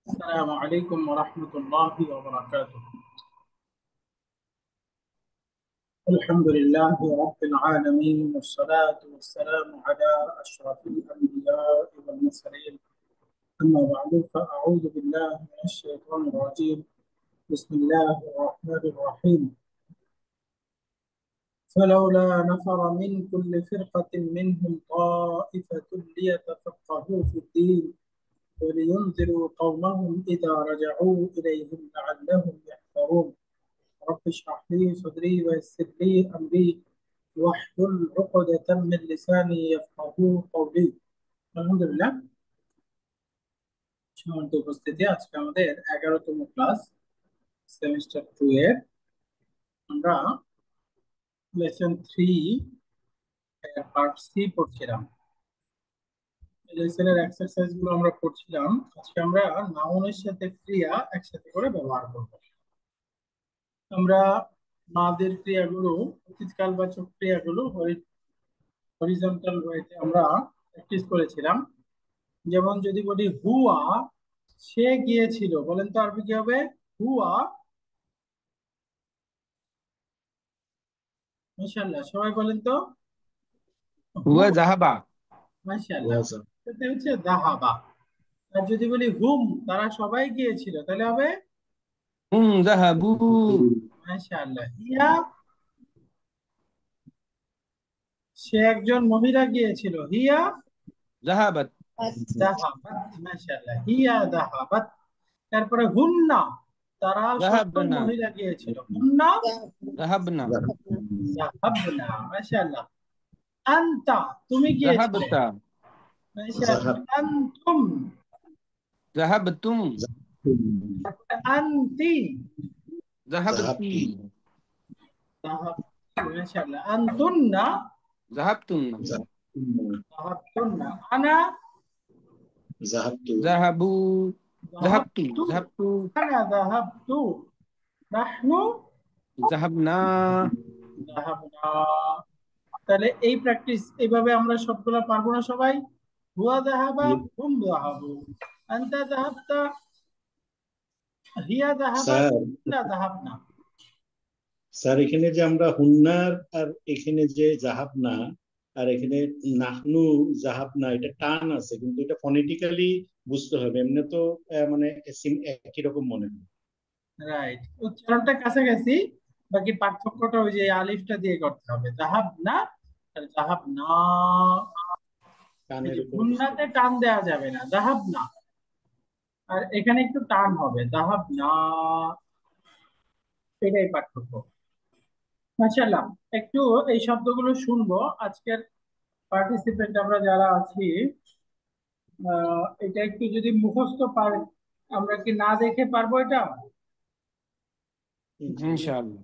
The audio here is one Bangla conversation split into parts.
السلام عليكم ورحمة الله وبركاته. الحمد لله رب العالمين، والصلاة والسلام على أشرف الأنبياء والمرسلين. أما بعد، فأعوذ بالله من الشيطان الرجيم. بسم الله الرحمن الرحيم. فلولا نفر من كل فرقة منهم طائفة ليتفقهوا في الدين ولينذروا قومهم إذا رجعوا إليهم لعلهم يحذرون. رب اشرح لي صدري ويسر لي أمري واحلل عقدة من لساني يفقهوا قولي. আলহামদুলিল্লাহ, সম্মানিত উপস্থিতি, আজকে আমাদের 11তম ক্লাস, সেমিস্টার 2 এর আমরা লেসন 3 এর পার্ট সি পড়ছিলাম। লেসনের এক্সারসাইজ গুলো আমরা পড়ছিলাম। আজকে আমরা নাউনের সাথে ক্রিয়া একসাথে করে ব্যবহার করব। আমরা মাদের ক্রিয়াগুলো, অতীতকালবাচক ক্রিয়াগুলো হরিজন্টাল ওয়েতে আমরা প্র্যাকটিস করেছিলাম। যেমন যদি বলি হুয়া, সে গিয়েছিল, বলেন তো আরবি কি হবে? হুয়া। মাশাআল্লাহ, সবাই বলেন তো। হুয়া হুয়া। জাহাবা। মাশাআল্লাহ, এটা হচ্ছে দাহাবা। আর যদি বলি হুম, তারা সবাই গিয়েছিল, তাহলে হবে হুম জাহাবু। মাশাআল্লাহ। হিয়া, সে একজন মহিলা গিয়েছিল। হিয়া জাহাবাত। দাহাবাত। মাশাআল্লাহ, হিয়া দাহাবাত। তারপরে হুন্না, তারা সকল জাহাবনা। মহিলা গিয়েছিল। হুন্না জাহাবনা। দাহাবনা। মাশাআল্লাহ। আনতা, তুমি গিয়েছিলে। জাহাবতা। মাশাআল্লাহ। আনতুম, জাহাবতুম। তারপরে আনতি। জাহাবতি। তাহাবতি। মাশাআল্লাহ। আনতুন্না। জাহাবতুন্না। তাহাবতুন্না। আনা জাহাবু। জাহাবতু। যাহাবতু। জাহাবতু। আনা যাহাবতু। নাহনু জাহাবনা। যাহাবনা। তাহলে এই প্র্যাকটিস এইভাবে আমরা সবগুলা পারবো না সবাই? হুয়া যাহাবা, হুম যাহাবু, আনতা যাহাবতা, হিয়া যাহাবাত, স্যার না যাহাবনা। স্যার এখানে যে আমরা হুন্নার আর এখানে যে জাহাবনা আর এখানে নাহনু জাহাবনা, এটা টান আছে, কিন্তু এটা ফনেটিক্যালি বুঝতে হবে। এমনি তো মানে একই রকম মনে হয়। রাইট, উচ্চারণটা কাছাকাছি। বাকি পার্থক্যটা ওই যে আলিফটা দিয়ে করতে হবে। জাহাব না আর জাহাব না। এই টানের যে উপর বুঝতে গুন্নাতে হবে। টান দেওয়া যাবে না, জাহাব না। আর এখানে একটু টান হবে, জাহাব না। এটাই পার্থক্য। মাশাআল্লাহ, একটু এই শব্দগুলো শুনবো আজকের পার্টিসিপেন্ট আমরা যারা আছি। এটা একটু যদি মুখস্থ পারে, আমরা কি না দেখে পারবো এটা? ইনশাআল্লাহ। ইনশাআল্লাহ।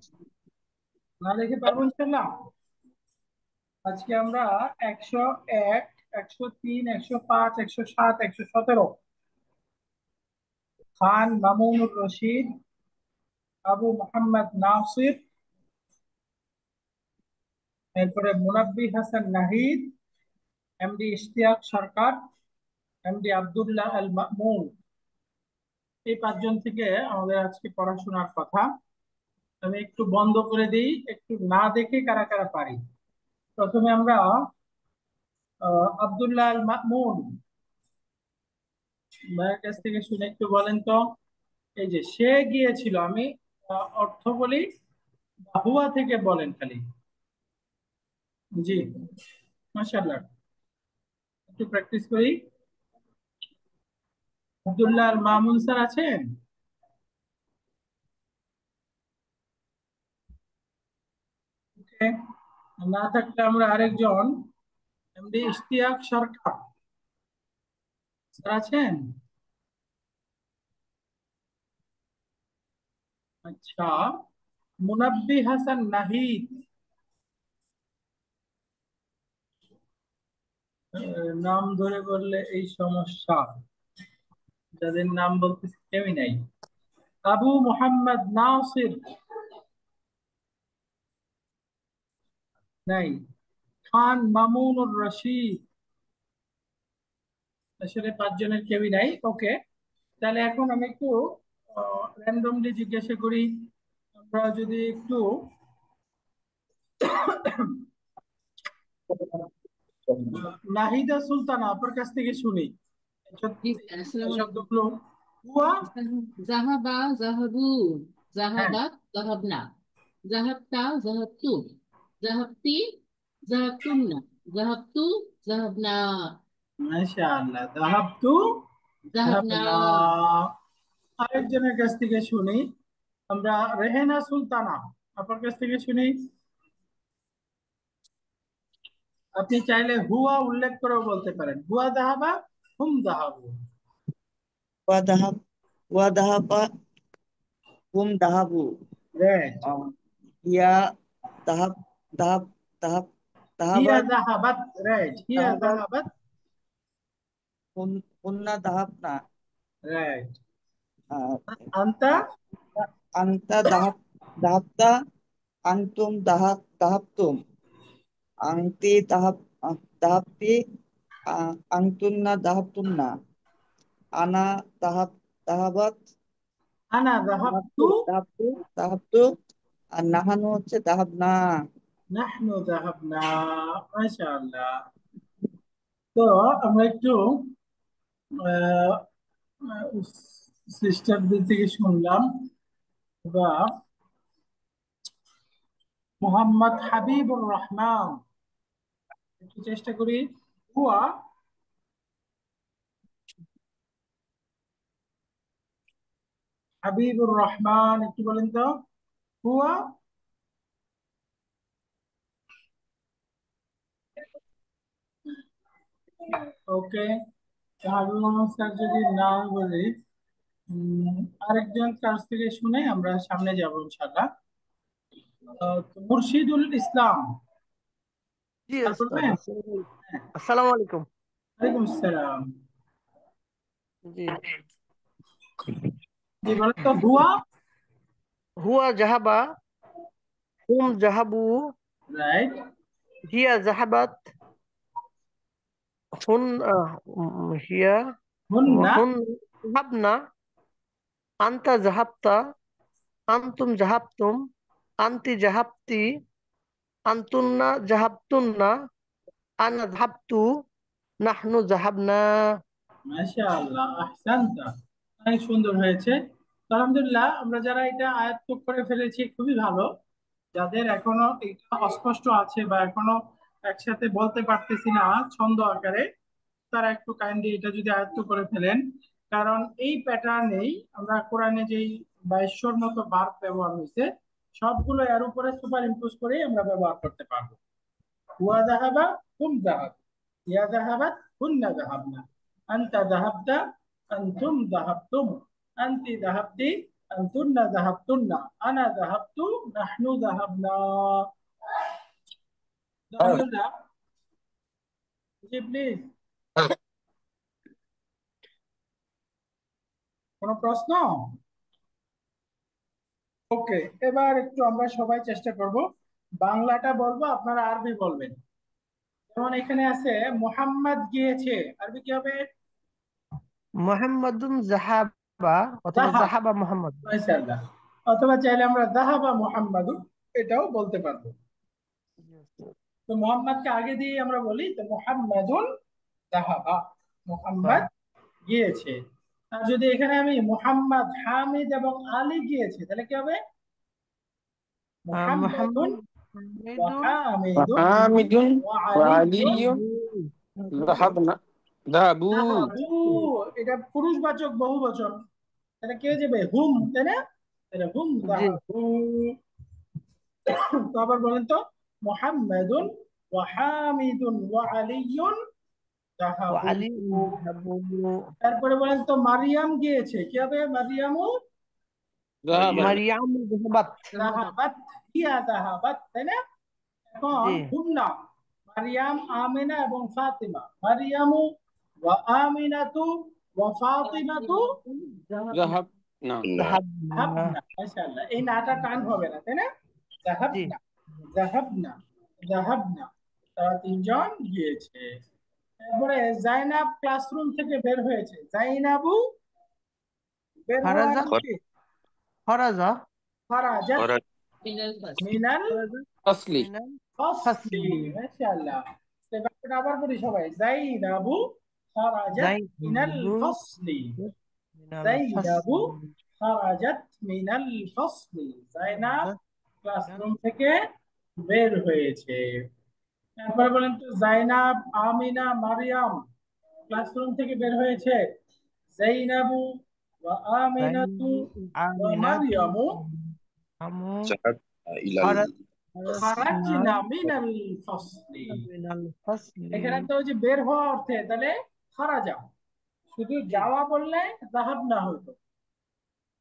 না দেখে পারবো ইনশাআল্লাহ। আজকে আমরা 101, 103, 105, 107, 117 খান মামুনুর রশিদ, আবু মোহাম্মদ নাসির, এরপরে মুনাব্বি হাসান নাহিদ, এমডি ইশতিয়াক সরকার, এমডি আব্দুল্লাহ আল মামুন, এই পাঁচজন থেকে আমাদের আজকে পড়াশোনার কথা। আমি একটু বন্ধ করে দিই, একটু না দেখে কারা কারা পারি। প্রথমে আমরা আব্দুল্লাহ আল মামুন ভাইয়ের কাছ থেকে শুনে একটু বলেন তো। এই যে সে গিয়েছিল, আমি অর্থ বলি, হুয়া থেকে বলেন খালি। জি, মাশাআল্লাহ, একটু প্র্যাকটিস করি। আব্দুল্লাহ আল মামুন স্যার আছেন? ওকে, না থাকলে আমরা আরেকজন, এমডি ইশতিয়াক সরকার স্যার আছেন? আচ্ছা, মুনাব্বি হাসান নাহিদ, নাম ধরে বললে এই সমস্যা, যাদের নাম বলতেছি কেউই নাই। আবু মোহাম্মদ নাসির নাই। খান মামুনুর রশিদ, আসলে পাঁচজনের কেউই নাই। ওকে, তাহলে এখন আমি একটু র্যান্ডমলি জিজ্ঞাসা করি, আমরা যদি একটু নাহিদা সুলতানা আপনার কাছ থেকে শুনি জি, আসসালামু আলাইকুম। শব্দগুলো। হুয়া, জাহাবা জাহাবু, হ্যাঁ, জাহাবাত জাহাবনা, জাহাবতা জাহাবতু, জাহাবতি জাহাবতুমনা, জাহাবতু জাহাবনা, মাশাআল্লাহ, যাহাবতু জাহাবনা। যাহাবনা। আরেকজনের কাছ থেকে শুনি, আমরা রেহেনা সুলতানা আপনার কাছ থেকে শুনি। আপনি চাইলে হুয়া উল্লেখ করেও বলতে পারেন, হুয়া যাহাবা, হুম যাহাবু। وذهب وذهب هم ذهبوا রাইট। هي ذهب ذهب ذهب হিয়া ذهبت যাহাবাত, রাইট, হিয়া ذهبت যাহাবাত, هن ذهبنا রাইট। آه، আনতা, أنت ذهبت أنتم ذهبتم أنت ذهبت أنتن ذهبتن أنا ذهبت আনা যাহাবতু, ذهبت আর নাহানু হচ্ছে দাহাবনা। নাহনু যাহাবনা। মাশাআল্লাহ। তো আমরা একটু সিস্টারদের থেকে শুনলাম, বা মোহাম্মদ হাবিবুর রহমান, একটু চেষ্টা করি। হুয়া হাবিবুর রহমান, একটু বলেন তো। হুয়া, ওকে। হাবিবুর রহমান স্যার যদি না বলি, উম, আরেকজন কাছ থেকে শুনে আমরা সামনে যাবো ইনশাল্লাহ। তো মুর্শিদুল ইসলাম জি স্যার ওস্তাদ, বলবেন? আসসালামু আলাইকুম। ওয়ালাইকুম আসসালাম। জি, জি বলেন তো। হুয়া, হুয়া জাহাবা, হুম জাহাবু, রাইট, হিয়া জাহাবাত, হুন হিয়া হুন্না, হুন জাহাবনা, আনতা জাহাবতা, আনতুম জাহাবতুম, আনতি জাহাবতি, আনতুন্না জাহাবতুন্না, আনা জাহাবতু, নাহনু জাহাবনা। মাশাআল্লাহ, আহসানতা। অনেক সুন্দর হয়েছে। তো আলহামদুলিল্লাহ, আমরা যারা এটা আয়ত্ত করে ফেলেছি খুবই ভালো। যাদের এখনো এটা অস্পষ্ট আছে বা এখনো একসাথে বলতে পারতেছি না ছন্দ আকারে, তারা একটু কাইন্ডলি এটা যদি আয়ত্ত করে ফেলেন। কারণ এই প্যাটার্নেই আমরা কোরআনে যেই 2200-র মতো ভার্ব ব্যবহার হয়েছে, সবগুলো এর উপরে সুপার ইম্পোজ করেই আমরা ব্যবহার করতে পারবো। হুয়া যাহাবা, হুম যাহাব, ইয়া যাহাবাত, হুন্না যাহাবনা, আনতা যাহাবতা, আনতুম যাহাবতুম, আনতি যাহাবতি, আনতুন্না যাহাবতুন্না, আনা যাহাবতু, নাহনু যাহাবনা। আলহামদুলিল্লাহ। জি প্লিজ, কোনো প্রশ্ন? ওকে, এবার একটু আমরা সবাই চেষ্টা করব বাংলাটা বলবো, আপনারা আরবি বলবেন। যেমন এখানে আছে মোহাম্মদ গিয়েছে, আরবি কি হবে? মুহাম্মাদুন জাহাবা অথবা যাহাব, জাহাবা মুহাম্মদ। মাশাআল্লাহ। অথবা চাইলে আমরা যাহাবা মুহাম্মাদুন এটাও বলতে পারবো। তো মোহাম্মদকে আগে দিয়ে আমরা বলি, তো মুহাম্মাদুন যাহাবা, মুহাম্মদ গিয়েছে। আর যদি এখানে আমি মুহাম্মদ, হামিদ এবং আলী গিয়েছে, তাহলে কি হবে? মুহাম্মাদুন মুহাম্মদ ওয়া হামিদুন হামিদুন وحامد ওয়া আলিয়্যুন وعلي ذهبنا ذهبوا যাহাবু। এটা পুরুষবাচক বহুবচন, তাহলে কে যাবে? হুম, তাই না? তাহলে হুম জি, যাহাবু। তো আবার বলেন তো, মুহাম্মাদুন ওয়া হামিদুন ওয়া আলিয়্যুন ও যাহাবু। আলী জাহাবু, তারপরে বলেন তো, মারিয়াম গিয়েছে, কি হবে? মারিয়ামু ذهبت মারিয়াম জাহাবাত। যাহাবাত, হিয়া যাহাবাত, তাই না? এখন জি, হুন্না, মারিয়াম, আমিনা এবং ফাতিমা। মারিয়ামু ওয়া আমিনাতু ওয়া ফাতিমাতু ذهبنا জাহাবনা। যাহাবনা। মাশাআল্লাহ, এই নাটা টান হবে না, তাই না? জি, যাহাবনা, যাহাবনা, যাহাবনা। তারা তিনজন গিয়েছে। তারপরে জাইনাব ক্লাসরুম থেকে বের হয়েছে, জাইনাবু বের হওয়া খারাজা এখন কি খরাজা খারাজাত খরাজ মিনাল ফাসল মিনাল খরাজা فصلي মিনাল ফাসলি। ফাসলি মাশাআল্লাহ। এই বাক্যটা আবার পড়ি সবাই। যাইনাবু খারাজাত মিনাল যাইনাবু ফাসলি। মিনাল যাইনাবু ফাসলি খারাজাত মিনাল ফাসলি। যায়নাব খরাজা ক্লাসরুম থেকে বের হয়েছে। তারপরে বলেন তো, জাইনাব, আমিনা, মারিয়াম ক্লাসরুম থেকে বের হয়েছে। জাইনাবু ওয়া আমিনাতু ওয়া আমিনাতু মারিয়ামু আমু জাহাব ইলাল খারাজনা খারাজনা মিনাল ফাসলি। মিনাল ফাসলি এখানে তো ওই যে বের হওয়া অর্থে, তাহলে খারাজা, শুধু যাওয়া বললে যাহাবনা হতো,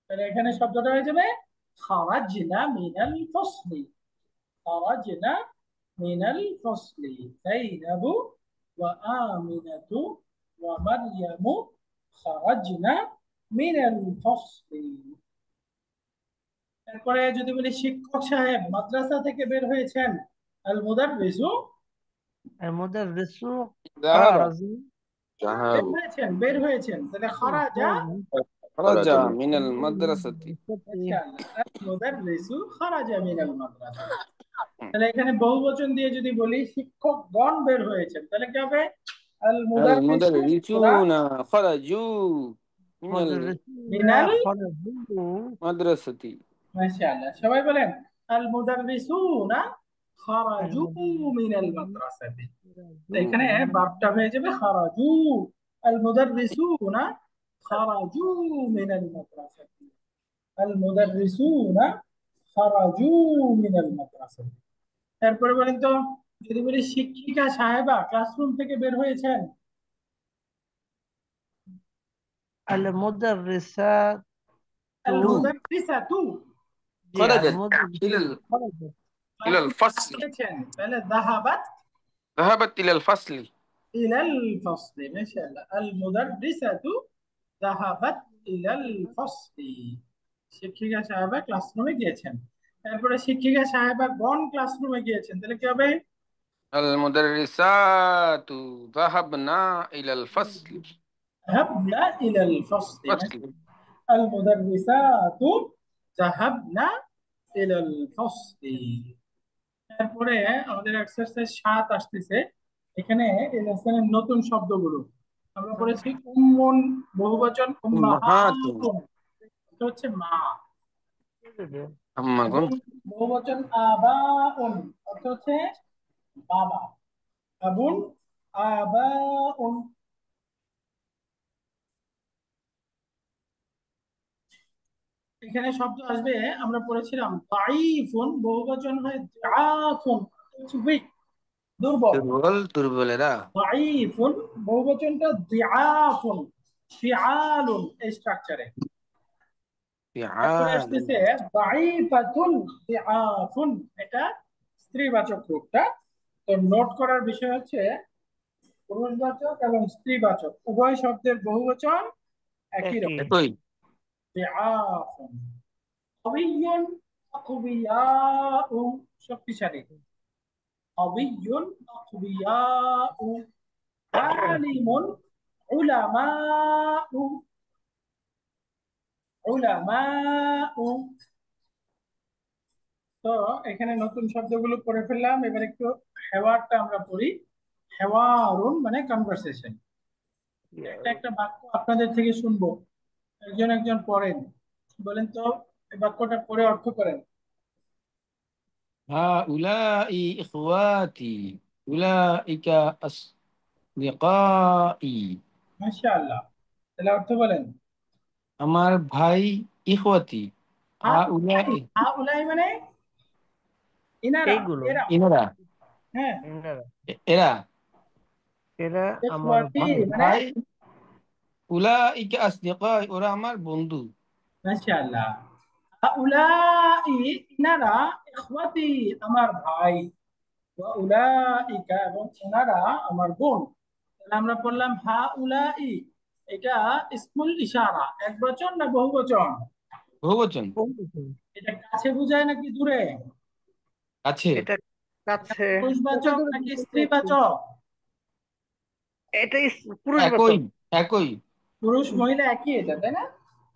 তাহলে এখানে শব্দটা হয়ে যাবে খারাজনা মিনাল ফাসলি। খারাজনা মিনাল ফাসলি। যাইনাবু ওয়া আমিনাতু ওয়া মারইয়ামু খারাজনা মিনাল ফাসলি। তারপরে যদি বলি শিক্ষক সাহেব মাদ্রাসা থেকে বের হয়েছেন। আল মুদাররিসু المدرس ذهب خرج জাহাব বের হয়েছেন, তাহলে খারাজা। خرج খরাজ من المدرسة মাশাআল্লাহ, আল মুদাররিসু খারাজা মিনাল মাদ্রাসা। তাহলে এখানে বহুবচন দিয়ে যদি বলি শিক্ষকগণ বের হয়েছেন, তাহলে কি হবে? আল মুদাররিসুনা المدرسون خرجوا من مدرسون মিনাল। خرجوا المدرسة মাশাআল্লাহ, সবাই বলেন আল মুদাররিসুনা খারাজু মিনাল মাদ্রাসাতি। তো এখানে ভার্বটা হয়ে যাবে খারাজু। আল মুদাররিসুনা খারাজু মিনাল মাদ্রাসাতি। আল মুদাররিসুনা খারাজু মিনাল মাদ্রাসাতি। তারপরে বলেন তো, যদি বলি শিক্ষিকা সাহেবা ক্লাসরুম থেকে বের হয়েছেন। المدرسات আল মুদাররিসাতু خرجت المدرسة خرجت إلى الفصل হয়েছেন, তাহলে যাহাবাত ذهبت إلى الفصل ইলাল ফাসলি। মাশাআল্লাহ, আল মুদাররিসাতু যাহাবাত ইলাল ফাসলি। শিক্ষিকা সাহেবা ক্লাসরুমে গিয়েছেন। তারপরে শিক্ষিকা সাহেবা গণ ক্লাসরুমে গিয়েছেন, তাহলে কি হবে? المدرسات ذهبنا إلى الفصل যাহাবনা ইলাল ফাসলি। فصل আল মুদাররিসাতু যাহাবনা ইলাল ফাসলি। তারপরে আমাদের এক্সারসাইজ 7 আসতেছে। এখানে এই লেসনের নতুন শব্দগুলো আমরা পড়েছি। উম্মুন বহুবচন, أمهات উম্মাহাতুন এটা হচ্ছে মা। أما এবং كنت বহুবচন আবাউন অর্থ হচ্ছে বাবা। আবুন, আবাউন। এখানে শব্দ আসবে, আমরা পড়েছিলাম দাঈফুন বহুবচন হয় দাআফুন, উইক, দুর্বল। تربل لا দাঈফুন বহুবচনটা দিআফুন, ফিআলুন এই স্ট্রাকচারে। তারপরে فعال আসতেছে দাঈফাতুন দিআফুন, এটা স্ত্রীবাচক রূপটা। তো নোট করার বিষয় হচ্ছে পুরুষবাচক এবং স্ত্রীবাচক উভয় শব্দের বহুবচন একই রকম। একই দিআফুন। কবিয়ুন আকবিয়াউ শক্তিশালী। কবিয়ুন আকবিয়াউ। আলিমুন উলামাউ, উলামাউ। তো এখানে নতুন শব্দগুলো পড়ে ফেললাম, এবার একটু হেওয়ারটা আমরা পড়ি। হেওয়ারুন মানে কনভারসেশন। একটা একটা বাক্য আপনাদের থেকে শুনবো, একজন একজন পড়েন। বলেন তো এই বাক্যটা পড়ে অর্থ করেন। هؤلاء إخواتي أولئك أصدقائي মাশাআল্লাহ, তাহলে অর্থ বলেন। আমার ভাই ইখওয়াতি হাউলাই হাউলাই মানে ইনারা, এইগুলো এরা। ইনারা হ্যাঁ, এনারা এরা এরা আমার ইখওয়াতি ভাই মানে ভাই উলাইকা আসদিকাই ওরা আমার বন্ধু মাশাআল্লাহ। হাউলাই ইনারা, ইখওয়াতি আমার ভাই, ওয়া উলাইকা এবং ইনারা আমার বোন। তাহলে আমরা বললাম হাউলাই, এটা ইসমুল ইশারা, একবচন না বহুবচন? বহুবচন এটা কাছে বোঝায় নাকি দূরে? আছে এটা কাছে পুরুষবাচক নাকি স্ত্রীবাচক? এটা পুরুষ একই একই পুরুষ মহিলা একই এটা, তাই না?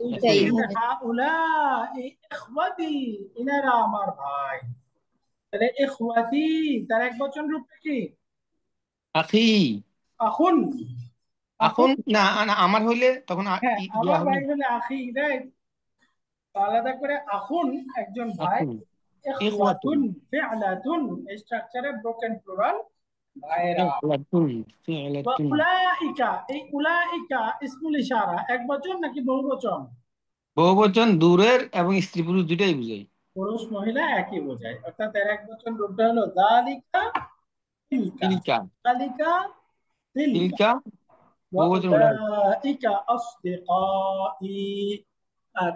দুইটাই হাউলাই ইখওয়াতি, ইনারা আমার ভাই। তাহলে ইখওয়াতি তার এক বচন রূপটা কি? আখি। আখুন। এখন না না, আমার হইলে তখন হ্যাঁ, ইয়া আমার হইলে ভাই হলে আখি, রাইট। আলাদা করে আখুন একজন ভাই, এখন ইখওয়াতুন ইখওয়াতুন ফি'লাতুন স্ট্রাকচারে ব্রোকেন প্লুরাল, ভাইরা। ইখওয়াতুন ওয়া ফি'লাতুন। উলাইকা, এই উলাইকা ইসমুল ইশারা এক বচন নাকি বহুবচন? বহুবচন, দূরের এবং স্ত্রী পুরুষ দুইটাই বুঝাই। পুরুষ মহিলা একই বোঝায়, অর্থাৎ এর এক বচন রূপটা হলো যালিকা তিলকা, তিলকা। যালিকা তিলকা। তিলকা ওয়া বহুবচন উলাই। উলাইকা আসদিকাই, আর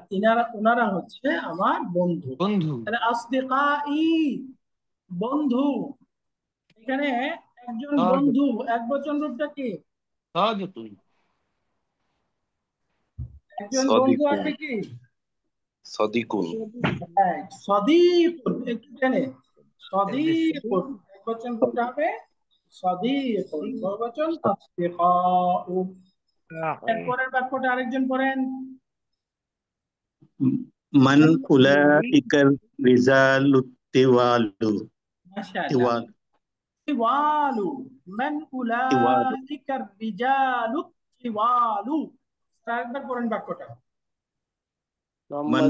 ওনারা হচ্ছে আমার বন্ধু। বন্ধু। তাহলে আসদিকাই বন্ধু, এখানে একজন বন্ধু এক বচন রূপটা কি? সাদিকুন। একজন বন্ধু সদিকুন। আছে কি? সদিকুন। Right. সদীকুন, একটু টেনে সদীকুন এক বচন রূপটা হবে সদীকুন, বহুবচন আসদিকাউ। এরপরের বাক্যটা আরেকজন পড়েন। মান উলাইকার রিজালুত তিওয়ালু। মাশাআল্লাহ। তিওয়ালু, মান তিওয়ালু উলাইকার রিজালু তিওয়ালু। আরেকবার পড়েন বাক্যটা। মান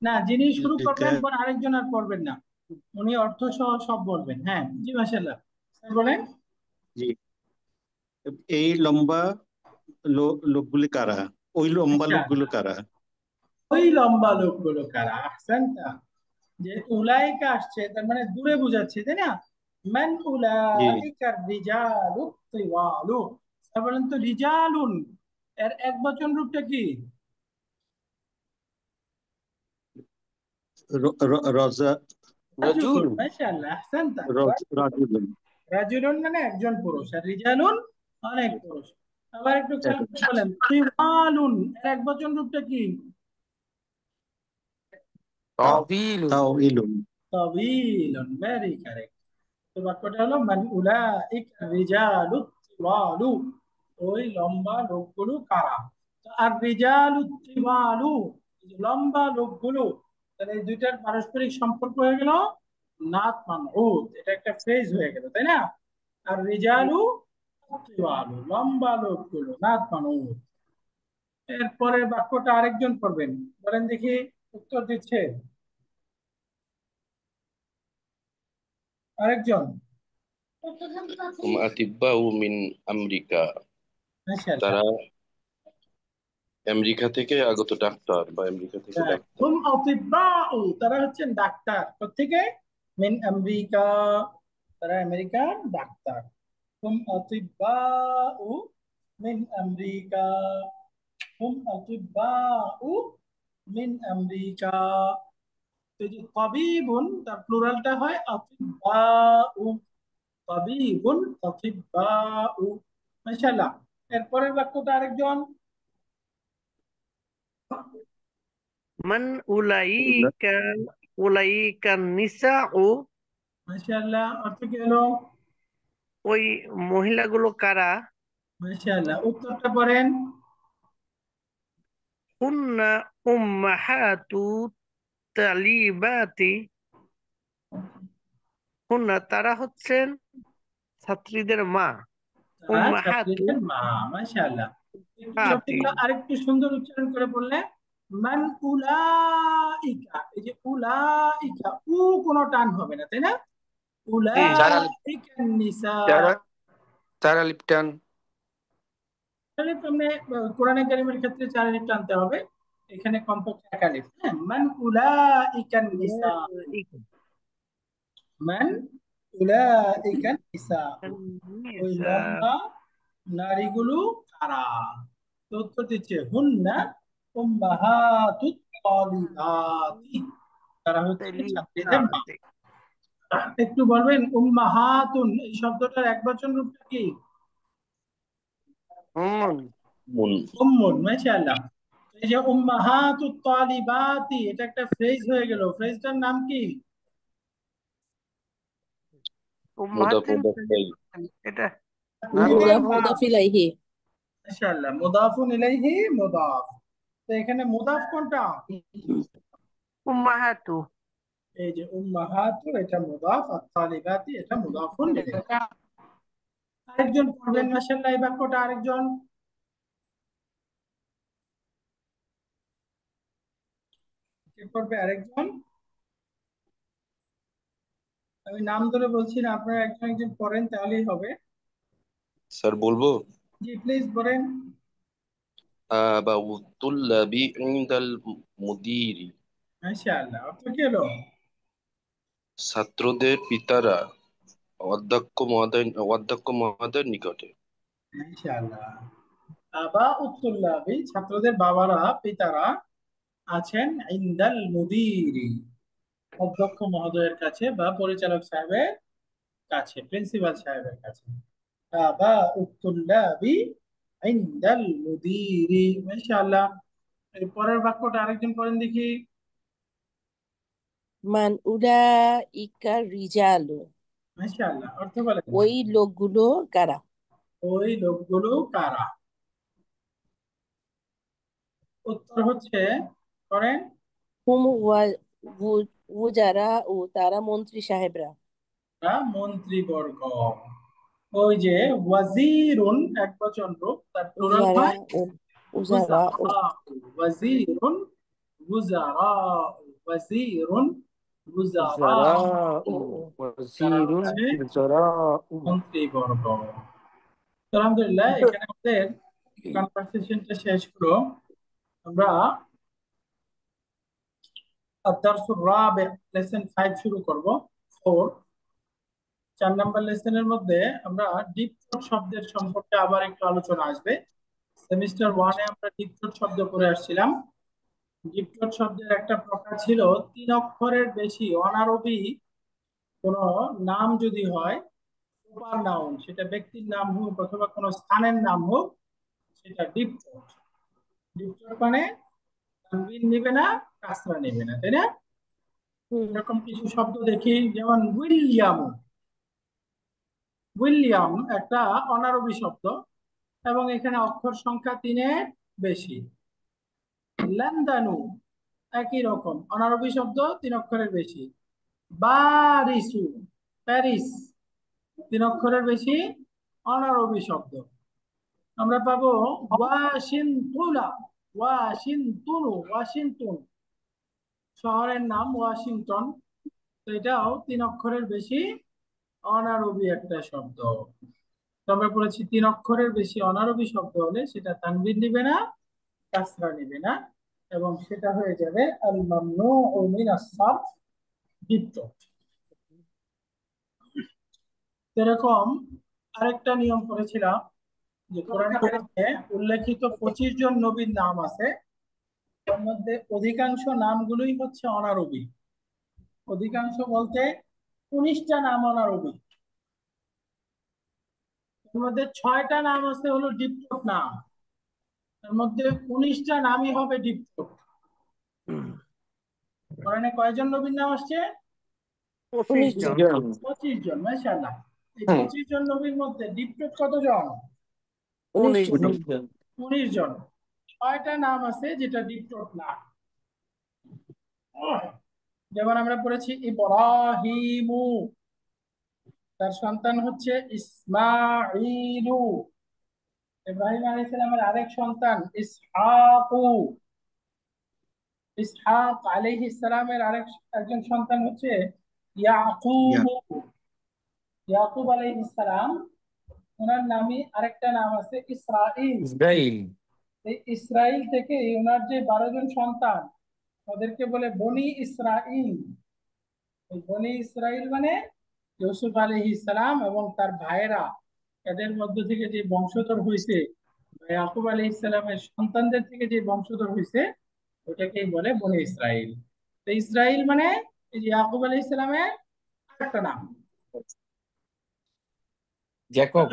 না, যিনি শুরু করবেন উলাইকা পর আরেকজন আর পড়বেন না, উনি অর্থ সহ সব বলবেন। হ্যাঁ জি, মাশাআল্লাহ, বলেন। জি, এই লম্বা লোকগুলি কারা? ওই লম্বা আচ্ছা, লোকগুলো কারা? ওই লম্বা লোকগুলো কারা? আহসানতা। যে উলাইকা আসছে তার মানে দূরে বোঝাচ্ছে, তাই না? মান জি, উলাইকা রিজালু তিওয়ালু। তার বলেন তো রিজালুন এর এক বচন রূপটা কি? রজা রাজুল। মাশাআল্লাহ, আহসানতা। রাজুলুন। রাজুলুন মানে একজন পুরুষ, আর রিজালুন অনেক পুরুষ। আবার একটু খেয়াল করে বলেন তিওয়ালুন এর এক বচন রূপটা কি? তাওয়িলুন। তাওইলুন। তাওয়িলুন, ভেরি কারেক্ট। তো বাক্যটা হলো মান উলাইকা রিজালু তিওয়ালু, ওই লম্বা লোকগুলো কারা? তো আর রিজালু তিওয়ালু, এই যে লম্বা লোকগুলো, তাহলে এই দুইটার পারস্পরিক সম্পর্ক হয়ে গেল নাত মানউত, এটা একটা ফ্রেজ হয়ে গেল, তাই না? আর রিজালু তিওয়ালু লম্বা লোকগুলো নাত মানউত। এরপরের বাক্যটা আরেকজন পড়বেন, বলেন দেখি, উত্তর দিচ্ছে আরেকজন। হুম আতিব্বাউ মিন আমেরিকা। মাশাআল্লাহ। তারা আমেরিকা থেকে আগত ডাক্তার বা আমেরিকা থেকে ডাক্তার। হুম আতিব্বাউ, তারা হচ্ছেন ডাক্তার। কোত্থেকে? মিন আমেরিকা, তারা আমেরিকার ডাক্তার। হুম আতিব্বাউ মিন আমেরিকা, হুম আতিব্বাউ মিন আমেরিকা। তো এই যে তাবিবুন, তার প্লুরালটা হয় আতিব্বাউ, তাবিবুন আতিব্বাউ। মাশাআল্লাহ। এরপরের বাক্যটা আরেকজন। মান উলাইকা উলাইকান নিসাউ, মাশাআল্লাহ, অর্থ কি হলো? ওই মহিলাগুলো কারা? মাশাআল্লাহ, উত্তরটা পড়েন। হুন্না উম্মাহাতু তালিবাতি। হুন্না তারা হচ্ছেন ছাত্রীদের মা। তারা উম্মাহাতু ছাত্রীদের মা। মাশাআল্লাহ, একটু তাতি। সবগুলো আরেকটু সুন্দর উচ্চারণ করে বললে। মান উলাইকা, এই যে উলাইকা, কোনো টান হবে না, তাই না? জি উলাইকা নিসা। চারা চারা লিপটান। তাহলে তুমি কোরআনে কারিমের ক্ষেত্রে চার আলিফ টানতে হবে, এখানে কমপক্ষে এক আলিফ। হ্যাঁ, মান উলাইকা নিসা, মান উলাইকা নিসা, ওই নিসা। লম্বা নারীগুলো কারা? তো উত্তর দিচ্ছে হুন্না উম্মাহাতুত তালিবাতি, তারা হচ্ছে ছাত্রীদের মা। তালিবাতি। একটু বলবেন উম্মাহাতুন এই শব্দটার একবচন রূপটা কি? হুম। মুন। উম্মুন। মাশাআল্লাহ। এই যে উম্মাহাতুত তালিবাতি, এটা একটা ফ্রেজ হয়ে গেল, ফ্রেজটার নাম কি? মুদাফ উম্মাহাতুন মুদাফ ইলাইহি। এটা না, মুদাফ, মুদাফ। মাশাআল্লাহ, মুদাফুন ইলাইহি মুদাফ। তো এখানে মুদাফ কোনটা? উম্মাহাতু। এই যে উম্মাহাতু, এটা মুদাফ, আর তালিবাতি এটা মুদাফুন ইলাইহি। আরেকজন পড়বেন মাশাআল্লাহ এই বাক্যটা, আরেকজন কে পড়বে? আরেকজন, আমি নাম ধরে বলছি না, আপনারা একজন একজন পড়েন তাহলেই হবে। স্যার বলবো? জি প্লিজ বলেন। আবাউ তুল্লাবি ইনদাল মুদিরি। মাশাআল্লাহ, অর্থ কি হলো? ছাত্রদের পিতারা অধ্যক্ষ মহোদয়ের নিকটে। মাশাআল্লাহ। আবা উত্তুল্লাবি, ছাত্রদের বাবারা, পিতারা আছেন ইনদাল মুদিরি, অধ্যক্ষ মহোদয়ের কাছে বা পরিচালক সাহেবের কাছে, প্রিন্সিপাল সাহেবের কাছে। আবা উত্তুল্লাবি ইনদাল মুদিরি। মাশাআল্লাহ। এর পরের বাক্যটা আরেকজন পড়েন দেখি। মান উলাইকা রিজালু, মাশাআল্লাহ, অর্থ বলেন। ওই লোকগুলো কারা? ওই লোকগুলো কারা? উত্তর হচ্ছে, করেন, হুম উজারা, ও তারা মন্ত্রী সাহেবরা। মন্ত্রীবর্গ। ওই যে ওয়াজিরুন এক বচন রূপ, তার প্লুরাল উজারা হয় ও উজারা ও ওয়াজিরুন, গুজারা, ওয়াজিরুন, গুজারা, উজারা ও তারা ওয়াজিরুন হচ্ছে উজারা ও। মন্ত্রীবর্গ। তো আলহামদুলিল্লাহ, এখানে আমাদের কনভারসেশনটা শেষ হলো। আমরা আদ-দারসুর রাবি লেসন 5 শুরু করব। 4 4 নাম্বার লেসনের মধ্যে আমরা ডিপ থ্রোট শব্দের সম্পর্কে আবার একটু আলোচনা আসবে। সেমিস্টার 1-এ আমরা ডিপ থ্রোট শব্দ করে আসছিলাম। ডিপ থ্রোট শব্দের একটা প্রকার ছিল 3 অক্ষরের বেশি অনারবি কোন নাম যদি হয়, প্রপার নাউন, সেটা ব্যক্তির নাম হোক অথবা কোনো স্থানের নাম হোক, সেটা ডিপ থ্রোট। ডিপ থ্রোট মানে তানবিন নেবে না, কাসরা নেবে না, তাই না? এরকম কিছু শব্দ দেখি, যেমন উইলিয়াম। উইলিয়াম একটা অনারবি শব্দ এবং এখানে অক্ষর সংখ্যা 3-এর বেশি। লন্ডনু একই রকম অনারবি শব্দ, 3 অক্ষরের বেশি। বারিসু, প্যারিস, 3 অক্ষরের বেশি অনারবি শব্দ। আমরা পাবো ওয়াশিংটনা, ওয়াশিংটনু, ওয়াশিংটন শহরের নাম ওয়াশিংটন, তো এটাও 3 অক্ষরের বেশি অনারবি একটা শব্দ। তো আমরা বলেছি 3 অক্ষরের বেশি অনারবি শব্দ হলে সেটা তানবিন নিবে না, কাসরা নিবে না, এবং সেটা হয়ে যাবে আল মামনুউ মিনাস সারফ, দ্বিত্ব। এরকম আরেকটা নিয়ম করেছিলাম যে কোরআন কারিমে উল্লেখিত 25 জন নবীর নাম আছে, তার মধ্যে অধিকাংশ নামগুলোই হচ্ছে অনারবি। অধিকাংশ বলতে 19টা নাম অনারবি। এর মধ্যে 6টা নাম আছে হলো ডিপথ্রোট নাম, তার মধ্যে 19টা নামই হবে ডিপথ্রোট। কোরআনে কয়জন নবীর নাম আসছে? 25 জন। 25 জন। মাশাআল্লাহ। এই 25 জন নবীর মধ্যে ডিপথ্রোট কতজন? 19 জন। 19 জন। 6টা নাম আছে যেটা ডিপথ্রোট নাম। যেমন আমরা পড়েছি ইব্রাহিমু, তার সন্তান হচ্ছে ইসমাঈলু। ইব্রাহিম আলাইহিস সালামের আরেক সন্তান ইসহাকু। ইসহাক আলাইহিস সালামের একজন সন্তান হচ্ছে ইয়াকুবু। ইয়াকুব আলাইহিস সালাম, ওনার নামই আরেকটা নাম আছে ইসরাইল। ইসরাইল। এই ইসরাইল থেকে ওনার যে 12 জন সন্তান, ওদেরকে বলে বনি ইসরাইল। এই বনি ইসরাইল মানে ইউসুফ আলাইহিস সালাম এবং তার ভাইয়েরা, এদের মধ্য থেকে যে বংশধর হয়েছে, ইয়াকুব আলাইহিস সালামের সন্তানদের থেকে যে বংশধর হয়েছে, ওটাকেই বলে বনি ইসরাইল। তো ইসরাইল মানে এই যে ইয়াকুব আলাইহিস সালামের আরেকটা নাম। জ্যাকব।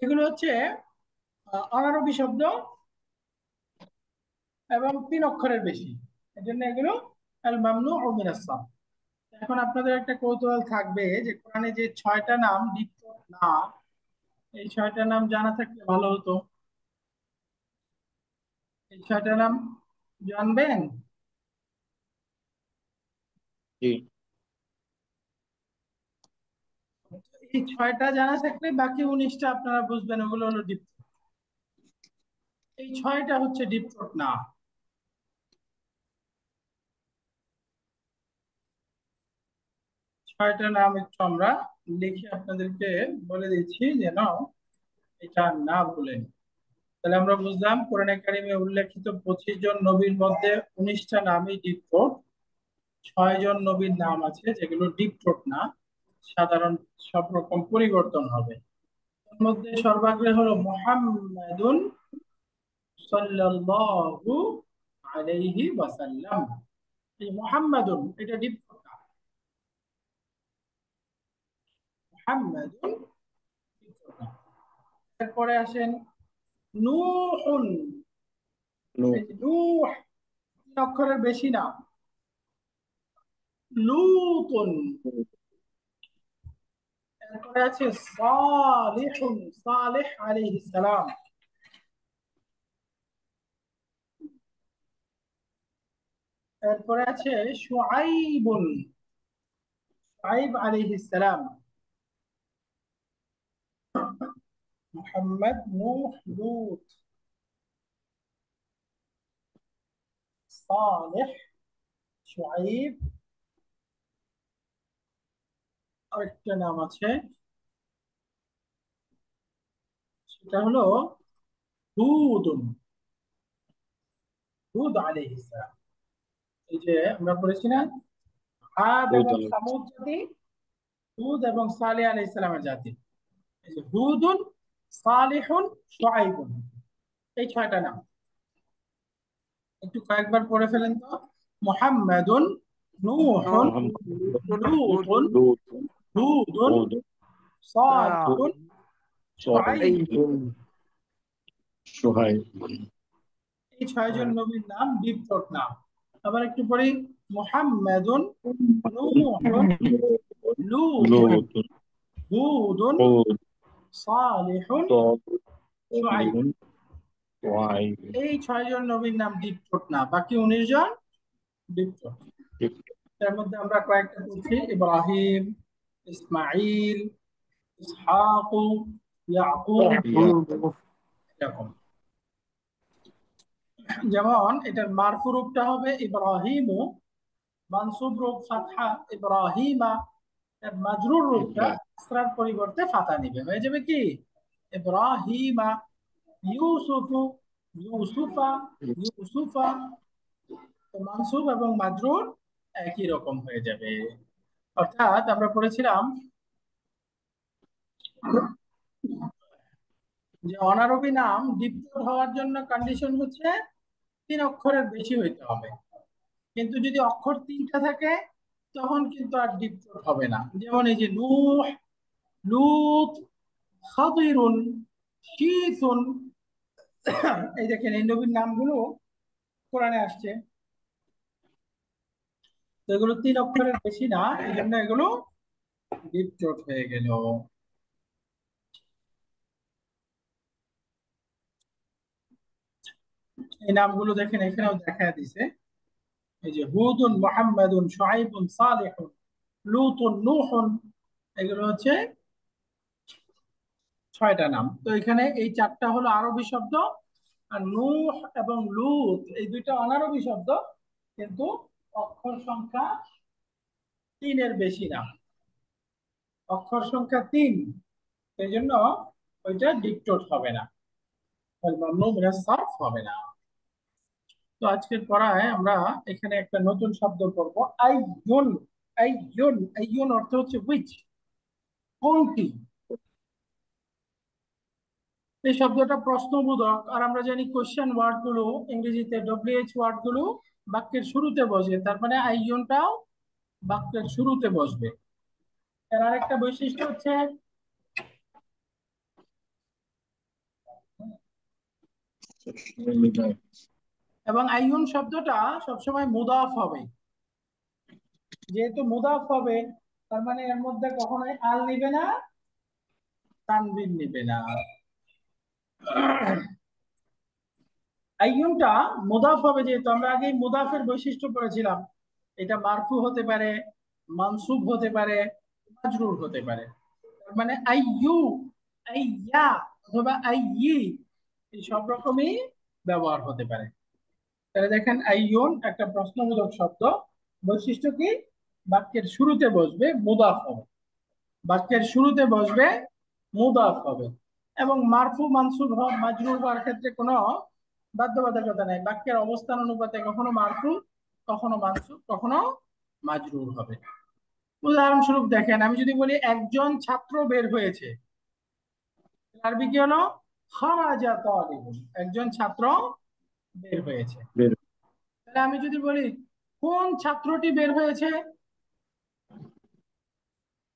এগুলো হচ্ছে অনারবি শব্দ এবং 3 অক্ষরের বেশি, এজন্য এগুলো আল মামনুউ মিনাস সারফ। এখন আপনাদের একটা কৌতূহল থাকবে যে কোরআনে যে 6টা নাম ডিপথ্রোট না, এই 6টা নাম জানা থাকলে ভালো হতো। এই 6টা নাম জানবেন? জি। এই 6টা জানা থাকলে বাকি 19টা আপনারা বুঝবেন, ওগুলো হলো ডিপ। এই 6টা হচ্ছে ডিপ থ্রোট না। 6টা নাম একটু আমরা লিখে আপনাদেরকে বলে দিচ্ছি যেন এটা না ভুলেন। তাহলে আমরা বুঝলাম কোরআনে কারিমে উল্লেখিত 25 জন নবীর মধ্যে 19টা নামই ডিপ থ্রোট। 6 জন নবীর নাম আছে যেগুলো ডিপ থ্রোট না, সাধারণ সব রকম পরিবর্তন হবে। এর মধ্যে সর্বাগ্রে হলো মুহাম্মাদুন সাল্লাল্লাহু আলাইহি ওয়াসাল্লাম। এই মুহাম্মাদুন এটা ডিপ থ্রোট না, মুহাম্মাদুন ডিপ থ্রোট না। এরপরে আসেন নূহুন। এই যে নূহ 3 অক্ষরের বেশি না। লূতুন। এরপরে আছে সালিহুন, সালেহ আলাইহিস সালাম। এরপরে আছে শুআইবুন, শুআইব আলাইহিস সালাম। মুহাম্মদ, নূহ, লূত, সালেহ, শুআইব। আরেকটা নাম আছে, সেটা হলো হুদুন, হুদ আলাইহিস সালাম। এই যে আমরা পড়েছি না, আদ এবং সামুদ জাতি, হুদ এবং সালেহ আলাইহিস সালামের জাতি। এই যে হুদুন, সালিহুন, শুআইবুন, এই 6টা নাম একটু কয়েকবার পড়ে ফেলেন তো। মুহাম্মাদুন, নূহুন, লূতুন, হুদুন, সালিহুন, শুআইবুন। এই 6 জন নবীর নাম ডিপ থ্রোট নাম। আবার একটু পড়ি, মুহাম্মাদুন, নূহুন, লূতুন, হুদুন, সালিহুন, শুআইব। এই 6 জন নবীর নাম ডিপ থ্রোট না, বাকি 19 জন ডিপ থ্রোট। তার মধ্যে আমরা কয়েকটা বলছি, ইব্রাহিম, ইসমাইল, ইসহাক, ইয়াকুব, এরকম। যেমন এটার মারফু রূপটা হবে ইব্রাহিমু, মানসুব রূপ ফাতহা ইব্রাহিমা, এর মাজরুর রূপটা কাসরার পরিবর্তে ফাতা নিবে, হয়ে যাবে কি ইব্রাহিমা। ইউসুফু, ইউসুফা, ইউসুফা। তো মানসুব এবং মাজরুর একই রকম হয়ে যাবে। অর্থাৎ আমরা পড়েছিলাম যে অনারবি নাম ডিপ থ্রোট হওয়ার জন্য কন্ডিশন হচ্ছে 3 অক্ষরের বেশি হইতে হবে। কিন্তু যদি অক্ষর 3টা থাকে তখন কিন্তু আর ডিপ থ্রোট হবে না। যেমন এই যে নূহ, লূত, খাদিরুন, শীসুন। এই দেখেন এই নবীর নামগুলো কোরআনে আসছে, তো এগুলো 3 অক্ষরের বেশি না, এই জন্য এগুলো ডিপ থ্রোট হয়ে গেল। এই নামগুলো দেখেন এখানেও দেখা দিছে, এই যে হুদুন, মুহাম্মাদুন, শুআইবুন, সালিহুন, লূতুন, নূহুন, এগুলো হচ্ছে 6টা নাম। তো এখানে এই 4টা হলো আরবি শব্দ, আর নূহ এবং লূত এই 2টা অনারবি শব্দ, কিন্তু অক্ষর সংখ্যা 3-এর বেশি না। অক্ষর সংখ্যা 3, সেই জন্য ওইটা ডিপ থ্রোট হবে না, মামনু মিনাস সারফ হবে না। তো আজকের পড়ায় আমরা এখানে একটা নতুন শব্দ পড়ব, আইয়ুন। আইয়ুন, আইয়ুন অর্থ হচ্ছে হুইচ, কোনটি। এই শব্দটা প্রশ্নবোধক, আর আমরা জানি কোশ্চেন ওয়ার্ড গুলো ইংরেজিতে ডব্লিউএইচ ওয়ার্ড গুলো বাক্যের শুরুতে বসে, তার মানে আইয়ুনটাও বাক্যের শুরুতে বসবে। এর আরেকটা বৈশিষ্ট্য হচ্ছে এবং আইয়ুন শব্দটা সবসময় মুদাফ হবে। যেহেতু মুদাফ হবে তার মানে এর মধ্যে কখনোই আল নিবে না, তানবিন নিবে না। আইয়ুনটা মুদাফ হবে, যেহেতু আমরা আগে মুদাফের বৈশিষ্ট্য পড়েছিলাম। এটা মারফু হতে পারে, মানসুব হতে পারে, মাজরুর হতে পারে। তার মানে আইয়ু, আইয়া অথবা আইয়ি, এই সব রকমই ব্যবহার হতে পারে। তাহলে দেখেন আইয়ুন একটা প্রশ্নবোধক শব্দ। বৈশিষ্ট্য কি? বাক্যের শুরুতে বসবে, মুদাফ হবে। বাক্যের শুরুতে বসবে, মুদাফ হবে। এবং মারফু মানসুব মাজরুর হওয়ার ক্ষেত্রে কোনো বাধ্যবাধকতা নাই। বাক্যের অবস্থান অনুপাতে কখনো মারফু, কখনো মানসুব, কখনো মাজরুর হবে। উদাহরণস্বরূপ দেখেন, আমি যদি বলি একজন ছাত্র বের হয়েছে, আরবি কি হলো? খারাজা তালিবুন, একজন ছাত্র বের হয়েছে। বের তাহলে আমি যদি বলি কোন ছাত্রটি বের হয়েছে,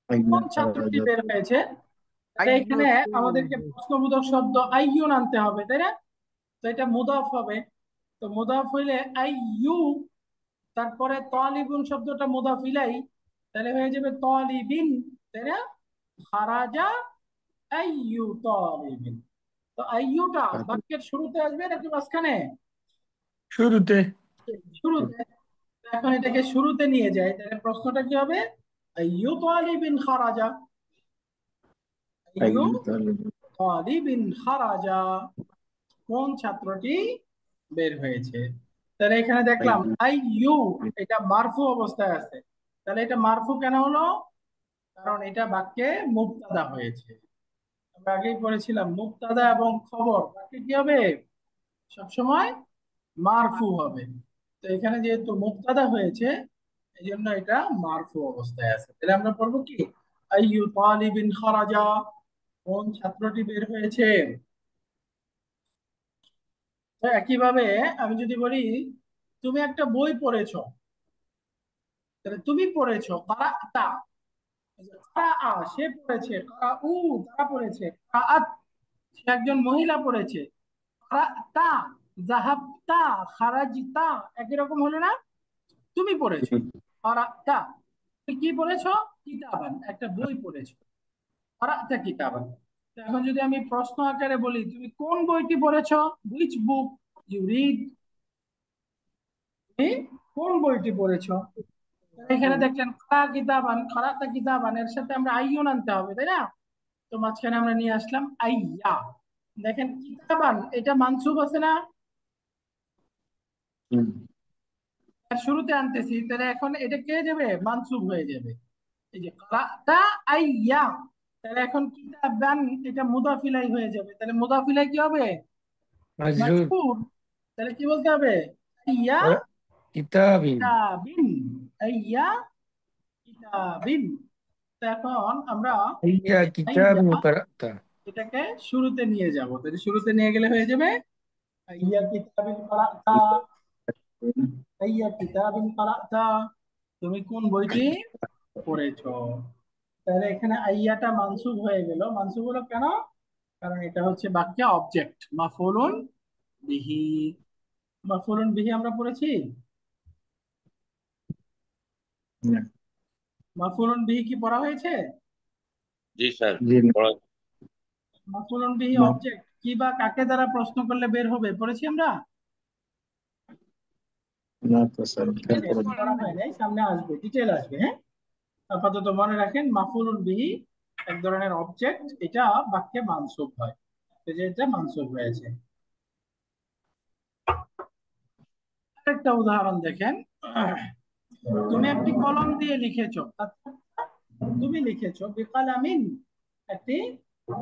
কোন ছাত্রটি বের হয়েছে, তাহলে এখানে আমাদেরকে প্রশ্নবোধক শব্দ আইয়ুন আনতে হবে, তাই না? তো এটা মুদাফ হবে। তো মুদাফ হইলে আইয়ু, তারপরে তালিবুন শব্দটা মুদাফ ইলাই, তাহলে হয়ে যাবে তালিবিন, তাই না? খারাজা আইয়ু তালিবিন। তো আইয়ুটা বাক্যের শুরুতে আসবে নাকি মাঝখানে? শুরুতে। শুরুতে। এখন এটাকে শুরুতে নিয়ে যায়, তাহলে প্রশ্নটা কি হবে? আইয়ু তালিবিন খারাজা, আইয়ু তালিবিন খারাজা, কোন ছাত্রটি বের হয়েছে। তাহলে এখানে দেখলাম আইয়ু, এটা মারফু অবস্থায় আছে। তাহলে এটা মারফু কেন হলো? কারণ এটা বাক্যে মুবতাদা হয়েছে। আমরা আগেই পড়েছিলাম মুবতাদা এবং খবর বাক্যে কি হবে? সবসময় মারফু হবে। তো এখানে যেহেতু মুবতাদা হয়েছে, এই জন্য এটা মারফু অবস্থায় আছে। তাহলে আমরা পড়বো কি? আইয়ু তালিবিন খারাজা, কোন ছাত্রটি বের হয়েছে। তো একইভাবে আমি যদি বলি তুমি একটা বই পড়েছো, তাহলে তুমি পড়েছো কারাতা, কারা সে পড়েছে, কারা উ তারা পড়েছে, কারাত সে একজন মহিলা পড়েছে, কারাতা যাহাবতা খারাজিতা, একই রকম হলো না? তুমি পড়েছো কারাতা, তুমি কি পড়েছো? কিতাবান, একটা বই পড়েছো, কারাতা কিতাবান। তো এখন যদি আমি প্রশ্ন আকারে বলি তুমি কোন বইটি পড়েছো, হুইচ বুক ইউ রিড, তুমি কোন বইটি পড়েছো। এখানে দেখলেন খারা কিতাবান, খারাতা কিতাবান, এর সাথে আমরা আইয়ুন আনতে হবে, তাই না? তো মাঝখানে আমরা নিয়ে আসলাম আইয়া। দেখেন কিতাবান এটা মানসুব আছে না? আর শুরুতে আনতেছি, তাহলে এখন এটা কে যাবে? মানসুব হয়ে যাবে। এই যে কারাতা আইয়া, তাহলে এখন কিতাবান এটা মুদাফিলাই হয়ে যাবে। তাহলে মুদাফিলাই কি হবে? মাজরুর। মাজরুর। তাহলে কি বলতে হবে? আইয়া কিতাবিন। কিতাবিন, আইয়া কিতাবিন। তো এখন আমরা আইয়া আইয়া কিতাবিন কারাতা। এটাকে শুরুতে নিয়ে যাব। তাহলে শুরুতে নিয়ে গেলে হয়ে যাবে আইয়া কিতাবিন কারাতা, আইয়া কিতাবিন কারাতা, তুমি কোন বইটি পড়েছো। তাহলে এখানে আইয়াটা মানসুব হয়ে গেল। মানসুব হলো কেন? কারণ এটা হচ্ছে বাক্যে অবজেক্ট, মাফউলুন বিহি। মাফউলুন বিহি আমরা পড়েছি। মাফউলুন বিহি কি পড়া হয়েছে? জি স্যার, মাফউলুন বিহি অবজেক্ট কি বা কাকে দ্বারা প্রশ্ন করলে বের হবে, পড়েছি আমরা। পড়া হয় নাই, সামনে আসবে, ডিটেল আসবে। হ্যাঁ, আপাতত মনে রাখেন মাফউলুন বিহি এক ধরনের অবজেক্ট, এটা বাক্যে মানসুব হয়। তো যে এটা মানসুব হয়েছে। একটা উদাহরণ দেখেন, তুমি একটি কলম দিয়ে লিখেছো, তুমি লিখেছো বিকালামিন, একটি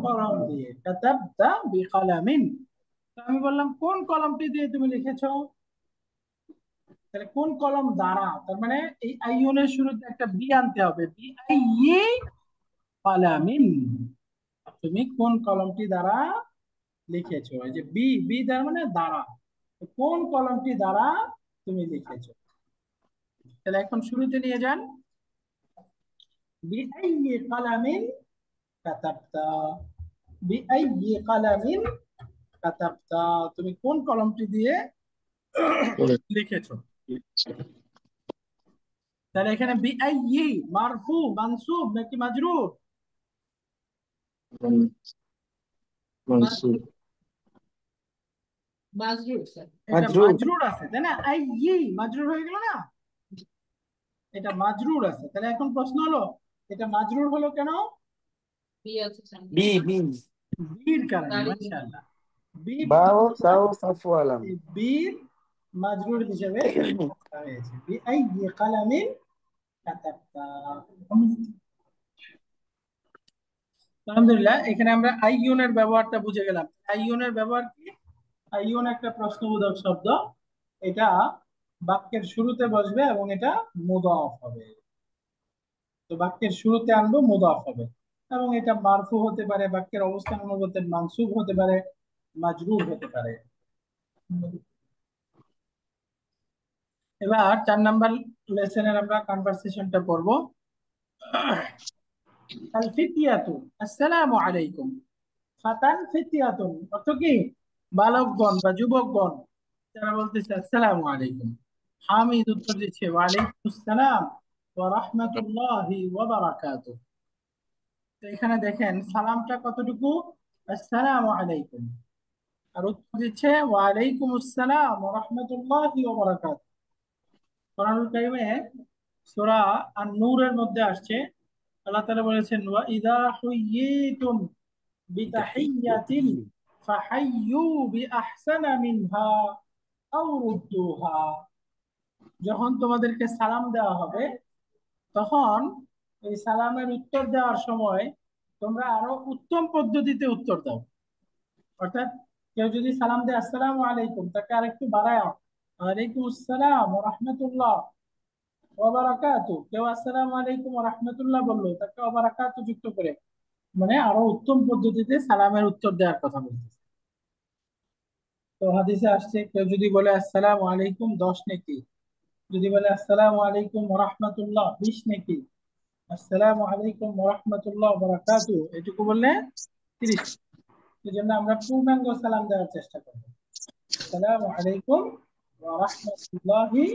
কলম দিয়ে, কাতাবতা বিকালামিন। তো আমি বললাম কোন কলমটি দিয়ে তুমি লিখেছো। তাহলে কোন কলম দ্বারা, তার মানে এই আইয়ুনের শুরুতে একটা বি আনতে হবে, বি আইয়ি কালামিন, তুমি কোন কলমটি দ্বারা লিখেছো। এই যে বি, বি দ্বারা মানে দ্বারা, তো কোন কলমটি দ্বারা তুমি লিখেছো। তাহলে এখন শুরুতে নিয়ে যান, বি আইয়ি কালামিন কাতাবতা, বি আইয়ি কালামিন কাতাবতা, তুমি কোন কলমটি দিয়ে লিখেছো। তাহলে এখানে বি আইয়ি মারফু মানসুব নাকি মাজরুর? মাজরুর স্যার। এটা মাজরুর। মাজরুর আছে তাই না, আই মাজরুর হয়ে গেল না, এটা মাজরুর আছে। তাহলে এখন প্রশ্ন হলো এটা মাজরুর হলো কেন? বি আছে স্যার। বি বি বীর কারণে। তারিখ। মাশাআল্লাহ, বি বাও তাও সাফু আলাম। বীর মাজরুর হিসেবে রাখা হয়েছে। বি আই কালামিন কাতাবতা। আলহামদুলিল্লাহ, এখানে আমরা আইয়ুনের ব্যবহারটা বুঝে গেলাম। আইয়ুনের ব্যবহার কি? আইয়ুন একটা প্রশ্নবোধক শব্দ, এটা বাক্যের শুরুতে বসবে এবং এটা মুদাফ হবে। তো বাক্যের শুরুতে আনবো, মুদাফ হবে, এবং এটা মারফু হতে পারে, বাক্যের অবস্থান অনুপাতে মানসুব হতে পারে, মাজরুর হতে পারে। এবার 4 নাম্বার লেসনের আমরা কনভারসেশনটা পড়বো। আল ফিতিয়াতু আসসালামু আলাইকুম। ফাতান ফিতিয়াতুন অর্থ কি? বালকগণ বা যুবকগণ, তারা বলতেছে আসসালামু আলাইকুম। হামিদ উত্তর দিচ্ছে ওয়ালাইকুম আসসালাম ওয়া রাহমাতুল্লাহি ওয়া বারাকাতুহু। তো এখানে দেখেন সালামটা কতটুকু, আসসালামু আলাইকুম, আর উত্তর দিচ্ছে ওয়ালাইকুম আসসালাম ওয়া রাহমাতুল্লাহি ওয়া বারাকাতুহু। কোরআনুল কারীমে সূরা আন-নূরের মধ্যে আসছে, আল্লাহ তাআলা বলেছেন ওয়া ইযা হুয়্যিতুম বিতাহিয়্যাতিন ফাহাইয়্যু বিআহসানা মিনহা আও রুদ্দুহা। যখন তোমাদেরকে সালাম দেওয়া হবে, তখন এই সালামের উত্তর দেওয়ার সময় তোমরা আরো উত্তম পদ্ধতিতে উত্তর দাও। অর্থাৎ কেউ যদি সালাম দেয় আসসালামু আলাইকুম, তাকে আরেকটু বাড়ায় ওয়ালাইকুম আসসালাম ওয়া রাহমাতুল্লাহ ওয়া বারাকাতুহু। কেউ আসসালামু আলাইকুম ওয়া রাহমাতুল্লাহ বললো, তাকে ওয়া বারাকাতুহু যুক্ত করে, মানে আরো উত্তম পদ্ধতিতে সালামের উত্তর দেওয়ার কথা বলতেছে। তো হাদিসে আসছে কেউ যদি বলে আসসালামু আলাইকুম 10 নেকি, যদি বলে আসসালামু আলাইকুম ওয়া রাহমাতুল্লাহ 20 নেকি, আসসালামু আলাইকুম ওয়া রাহমাতুল্লাহ ওয়া বারাকাতুহু এটুকু বললে 30। এই জন্য আমরা পূর্ণাঙ্গ সালাম দেওয়ার চেষ্টা করব। আসসালামু আলাইকুম ওয়া রাহমাতুল্লাহি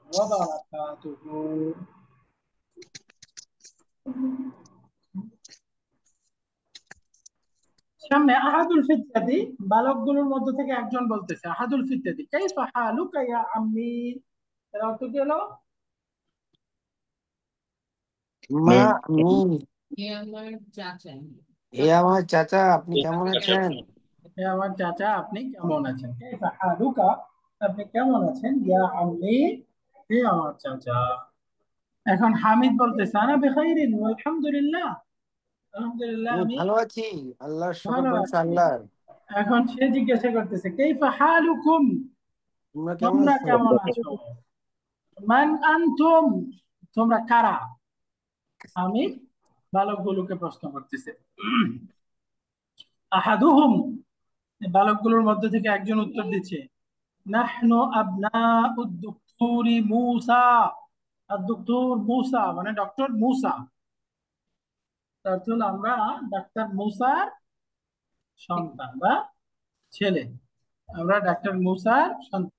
ওয়া বারাকাতুহু। সামনে আহাদুল ফিতরাতি, বালকগুলোর মধ্য থেকে একজন বলতেছে আহাদুল ফিতরাতি কাইফা হালুকা ইয়া আম্মি। এর অর্থ কি হলো? মা মি এ আমার চাচা। এ আমার চাচা, আপনি কেমন আছেন? হে আমার চাচা, আপনি কেমন আছেন? কাইফা হালুকা, আপনি কেমন আছেন? ইয়া আম্মি, হে আমার চাচা। এখন হামিদ বলতেছে আনা বিখাইরিন ওয়া আলহামদুলিল্লাহ, আলহামদুলিল্লাহ আমি আমি ভালো আছি, আল্লাহর শুকর ভালো করছে আছি। আল্লাহর। এখন সে জিজ্ঞাসা করতেছে কাইফা হালুকুম, তোমরা কেমন তোমরা আছো? কেমন আছো? মান আনতুম, তোমরা কারা? আমি বালকগুলোকে প্রশ্ন করতেছে। আহাদুহুম, বালকগুলোর মধ্যে থেকে একজন উত্তর দিচ্ছে নাহনু আবনাউদ দুকতুরি মূসা। আর-দুকতুর মূসা মানে ডক্টর মূসা, তার অর্থ হলো আমরা ডাক্তার মূসার সন্তান বা ছেলে, আমরা ডাক্তার মূসার সন্তান।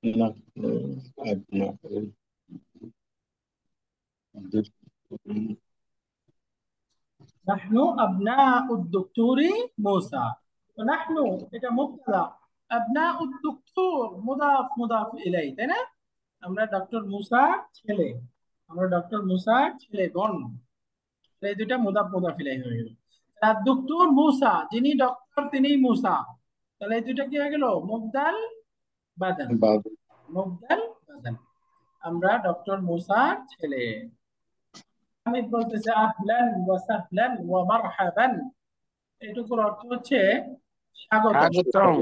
নাহনু আবনাউল নাহনু আবনাউদ দুকতুরি মূসা। তো নাহনু এটা মুবতাদা, আবনাউদ দুকতুর মুদাফ মুদাফ ইলাইহি, তাই না? আমরা ডক্টর মূসার ছেলে, আমরা ডক্টর মূসার ছেলেগণ, এই দুইটা মুদাফ মুদাফ ইলাইহি হয়ে গেল। আর ডক্টর মূসা, যিনি ডক্টর তিনিই মূসা, তাহলে এই দুইটা কি হয়ে গেল? মুবদাল বাদাল, বাদল। মুবদাল বাদাল। আমরা ডক্টর মূসার ছেলে। হামিদ বলতেছে আহলান ওয়া সাহলান ওয়া মারহাবান, এটুকুর অর্থ হচ্ছে স্বাগত। স্বাগতম।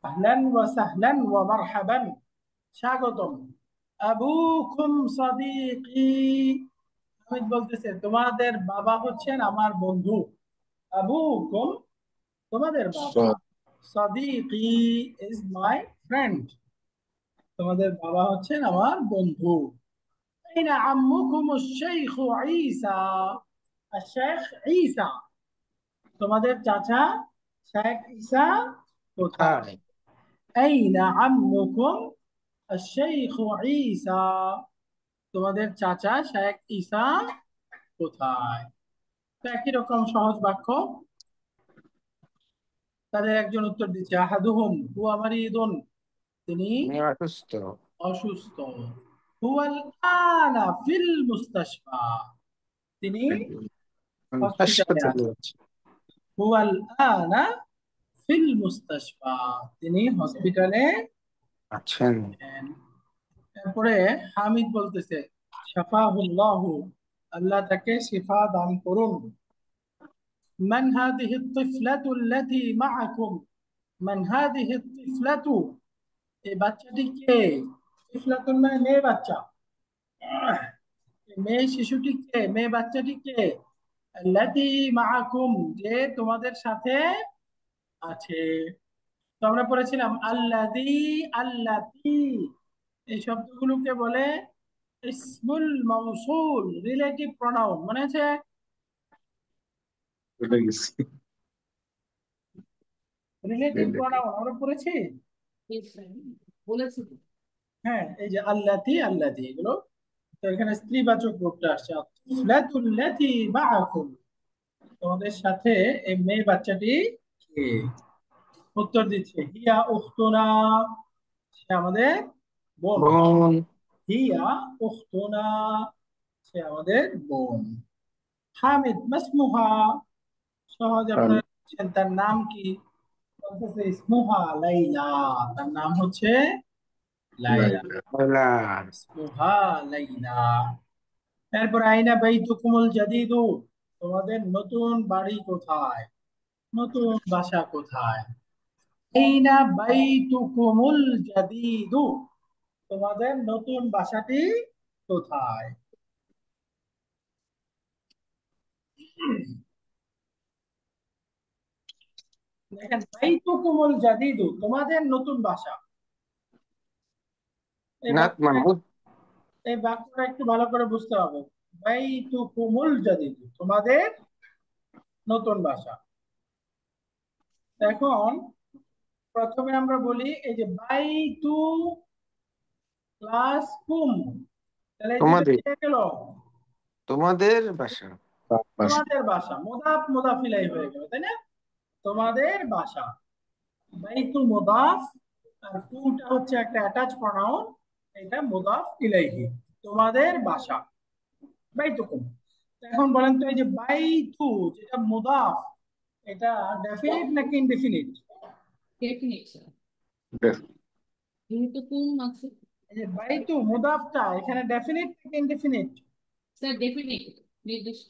আহলান ওয়া সাহলান ওয়া মারহাবান, স্বাগতম। আবুকুম সাদিকি, হামিদ বলতেছে তোমাদের বাবা হচ্ছেন আমার বন্ধু। আবুকুম, তোমাদের বাবা, সাদিকি ইজ মাই ফ্রেন্ড, তোমাদের বাবা হচ্ছেন আমার বন্ধু। আইনা আম্মুকুম আশ-শাইখ ঈসা, আশ-শাইখ ঈসা, তোমাদের চাচা শেখ ঈসা কোথায়? কোথায়? আইনা আম্মুকুম আশ-শাইখ ঈসা, তোমাদের চাচা শেখ ঈসা কোথায়? তো একই রকম সহজ বাক্য। তাদের একজন উত্তর দিচ্ছে আহাদুহুম হুয়া মারিদুন, তিনি আমি অসুস্থ। অসুস্থ। হুয়াল আনা ফিল মুস্তাশফা, তিনি হসপিটালে হাসপাতালে আছেন। আছে। হুয়াল আনা ফিল মুস্তাশফা, তিনি হসপিটালে আছেন। আছেন। তারপরে হামিদ বলতেছে শাফাহুল্লাহু, আল্লাহ তাকে শিফা দান করুন। মান হাদিহি الطفلة التي معكم, মান হাদিহি الطفلة, এই বাচ্চাটি কে? তিফলাতুন মানে মেয়ে বাচ্চা, এই মেয়ে শিশুটি কে, মেয়ে বাচ্চাটি কে? আল্লাতী মাআকুম, যে তোমাদের সাথে আছে। তো আমরা পড়েছিলাম আল্লাযী, আল্লাতী, এই শব্দগুলোকে বলে ইসমুল মাউসুল, রিলেটিভ প্রনাউন, মনে আছে? ভুলে গেছি। রিলেটিভ প্রনাউন আমরা পড়েছি। Yes, sir. বলেছি তো। হ্যাঁ, এই যে আল্লাতী, আল্লাতী, এগুলো তো এখানে স্ত্রীবাচক রূপটা আসছে। আল্লাতুল্লাতী মাআকুম, তোমাদের সাথে এই মেয়ে বাচ্চাটি কে? উত্তর দিচ্ছে হিয়া উখতুনা, সে আমাদের বোন। বোন। হিয়া উখতুনা, সে আমাদের বোন। হামিদ মাসমুহা, সহজ আপনারা বলছেন তার নাম কি? বলতেছে ইসমুহা লাইলা, তার নাম হচ্ছে লাইলা। বলা। ইসমুহা লাইলা। তারপর আইনা বাইতুকুমুল জাদিদু, তোমাদের নতুন বাড়ি কোথায়, নতুন বাসা কোথায়? আইনা বাইতুকুমুল জাদিদু, তোমাদের নতুন বাসাটি কোথায়? দেখেন বাইতুকুমুল জাদিদু, তোমাদের নতুন বাসা, এই নাত বাক্যটা, মাহমুদ। এই বাক্যটা একটু ভালো করে বুঝতে হবে। বাইতুকুমুল জাদিদু, তোমাদের নতুন বাসা। এখন প্রথমে আমরা বলি এই যে বাইতু প্লাস কুম, তাহলে এই দুটো তোমাদের, কি হয়ে গেল? তোমাদের বাসা। তোমাদের বাসা, মুদাফ মুদাফ ইলাইহি হয়ে গেল, তাই না? তোমাদের বাসা, বাইতু মুদাফ, আর কুমটা হচ্ছে একটা অ্যাটাচ প্রনাউন, এটা মুদাফ ইলাইহি, তোমাদের বাসা বাইতুকুম। এখন বলেন তো এই যে বাইতু যেটা মুদাফ, এটা ডেফিনিট নাকি ইনডেফিনিট? Definite, sir. যেহেতু কোন আছে? এই যে বাইতু মুদাফটা এখানে ডেফিনিট নাকি ইনডেফিনিট? স্যার ডেফিনিট, নির্দিষ্ট।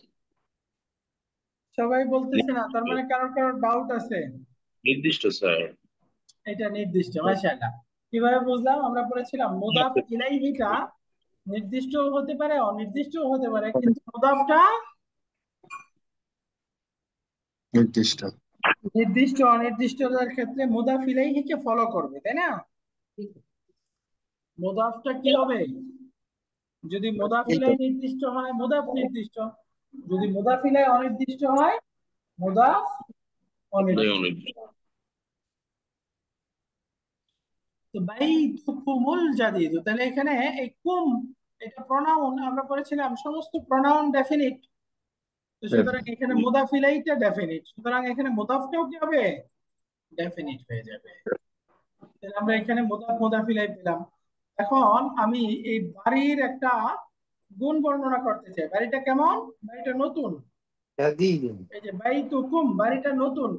সবাই বলতেছে না, তার মানে কারোর কারোর ডাউট আছে। নির্দিষ্ট স্যার। এটা নির্দিষ্ট, মাশাআল্লাহ। কিভাবে বুঝলাম? আমরা পড়েছিলাম মুদাফ ইলাইহিটা নির্দিষ্ট হতে পারে অনির্দিষ্ট হতে পারে, কিন্তু মুদাফটা নির্দিষ্ট। নির্দিষ্ট অনির্দিষ্টতার ক্ষেত্রে মুদাফ ইলাইহিকে ফলো করবে, তাই না? মুদাফটা কি হবে? যদি মুদাফ ইলাই নির্দিষ্ট হয় মুদাফ নির্দিষ্ট, যদি মুদাফ ইলাই অনির্দিষ্ট হয় মুদাফ অনির্দিষ্ট। তো বাইতুকুমুল জাদিদ, তাহলে এখানে এই কুম, এটা প্রনাউন, আমরা পড়েছিলাম সমস্ত প্রনাউন ডেফিনিট, তো সুতরাং এখানে মুদাফ ইলাইটা ডেফিনিট, সুতরাং এখানে মুদাফটাও কি হবে? ডেফিনিট হয়ে যাবে। তাহলে আমরা এখানে মুদাফ মুদাফ ইলাই পেলাম। এখন আমি এই বাড়ির একটা গুণ বর্ণনা করতে চাই। বাড়িটা কেমন? বাড়িটা নতুন। জাদিদ। এই যে বাইতুকুম, বাড়িটা নতুন,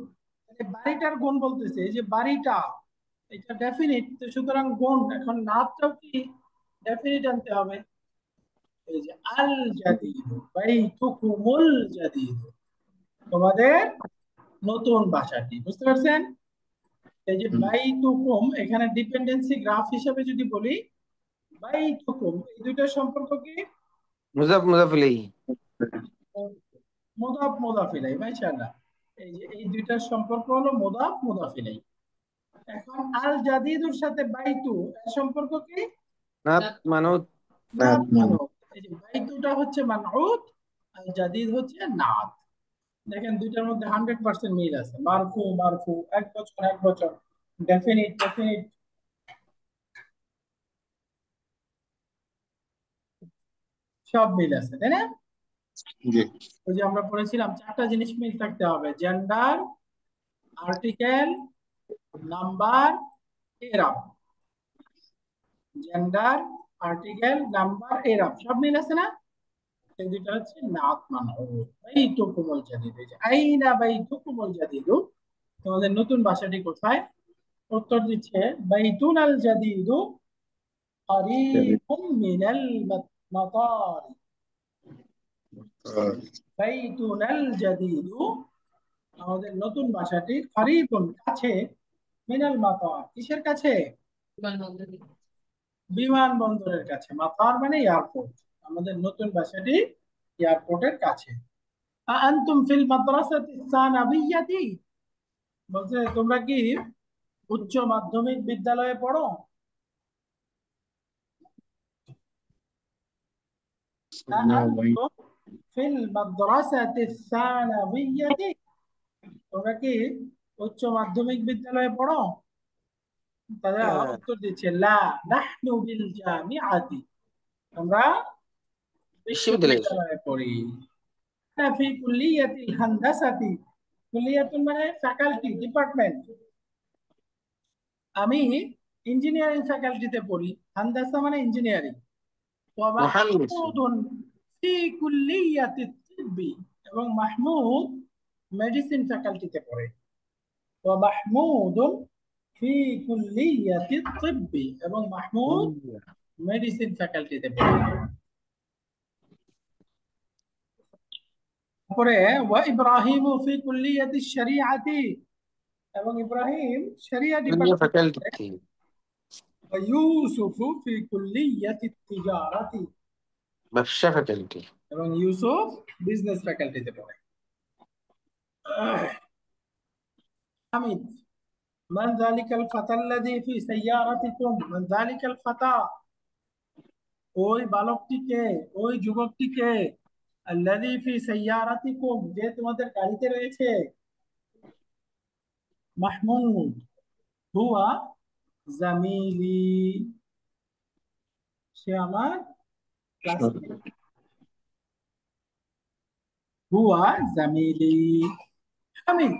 এই বাড়িটার গুণ বলতেছে, এই যে বাড়িটা, এটা ডেফিনিট, তো সুতরাং গুণ, এখন নামটাও কি ডেফিনিট আনতে হবে। এই যে আল জাদিদ, বাইতুকুমুল জাদিদ, তোমাদের নতুন বাসাটি, বুঝতে পারছেন? এই যে বাইতুকুম, এখানে ডিপেন্ডেন্সি গ্রাফ হিসেবে যদি বলি বাইতুকুম, এই দুইটার সম্পর্ক কি? মুজাফ মুজাফ ইলাইহি। মুদাফ মুদাফ ইলাইহি, মাশাআল্লাহ। এই যে এই দুইটার সম্পর্ক হলো মুদাফ মুদাফ ইলাইহি। এখন আল জাদিদুর সাথে বাইতু এর সম্পর্ক কি? নাত মানুত। নাত মানুত। এই যে বাইতুটা হচ্ছে মানউত, আল জাদিদ হচ্ছে নাত। দেখেন দুইটার মধ্যে 100% মিল আছে, মারফু মারফু, এক বছর এক বছর, ডেফিনিট ডেফিনিট, সব মিল আছে, তাই না? জি। ওই যে আমরা পড়েছিলাম 4টা জিনিস মিল থাকতে হবে: জেন্ডার, আর্টিকেল, নাম্বার, এরাব। জেন্ডার, আর্টিকেল, নাম্বার, এরাব সব মিল আছে না? এই দুইটা হচ্ছে নাত মানউত। বাইতুকুমুল জাদিদ, এই যে আইনা বাইতুকুমুল জাদিদ, তোমাদের নতুন বাসাটি কোথায়? উত্তর দিচ্ছে বাইতুনাল জাদিদু করিবুম মিনাল মাতার। বাইতুনাল জাদিদু, আমাদের নতুন বাসাটি, করিবুন কাছে, মিনাল মাতার কিসের কাছে? বিমানবন্দরের কাছে। মাতার মানে এয়ারপোর্ট। আমাদের নতুন বাসাটি এয়ারপোর্টের কাছে। আনতুম ফিল মাদ্রাসাতি সানাবিয়াতি, বলছে তোমরা কি উচ্চ মাধ্যমিক বিদ্যালয়ে পড়ো? আনতুম ফিল মাদ্রাসাতি সানাবিয়াতি, তোমরা কি উচ্চ মাধ্যমিক বিদ্যালয়ে পড়ো? তারা উত্তর দিচ্ছে লা নাহনু বিল জামিআতি, আমরা বিশ্ববিদ্যালয়ে বিশ্ববিদ্যালয়ে পড়ি। না ফি কুল্লিয়াতিল হান্দাসাতি, কুল্লিয়াতুন মানে ফ্যাকাল্টি, ডিপার্টমেন্ট। আমি ইঞ্জিনিয়ারিং ফ্যাকাল্টিতে পড়ি। হান্দাসা মানে ইঞ্জিনিয়ারিং। ওয়া মুহান্দিস। মাহমুদুন ফি কুল্লিয়াতিত তিব্বি, এবং মাহমুদ মেডিসিন ফ্যাকাল্টিতে পড়ে। ওয়া মাহমুদুন ফি কুল্লিয়াতিত তিব্বি, এবং মাহমুদ মেডিসিন ফ্যাকাল্টিতে পড়ে। তারপরে ওয়া ইব্রাহিমু ফি কুল্লিয়াতিশ শরিআতি, এবং ইব্রাহিম শরিয়া দুনিয়া ডিপার্টমেন্টে ফ্যাকাল্টি পড়ে। থেকে। ওয়া ইউসুফু ফি কুল্লিয়াতিত তিজারাতি, ব্যবসা ফ্যাকাল্টি। এবং ইউসুফ বিজনেস ফ্যাকাল্টিতে পড়ে। হামিদ মান যালিকাল ফাতাল্লাযী ফি সাইয়ারাতিকুম, মান যালিকাল ফাতা, ওই বালকটিকে, ওই যুবকটিকে, আল্লাযী ফি সাইয়ারাতিকুম, যে তোমাদের গাড়িতে রয়েছে। মাহমুদ হুয়া জামিলি, সে আমার ক্লাসমেট। হুয়া জামিলি। হামিদ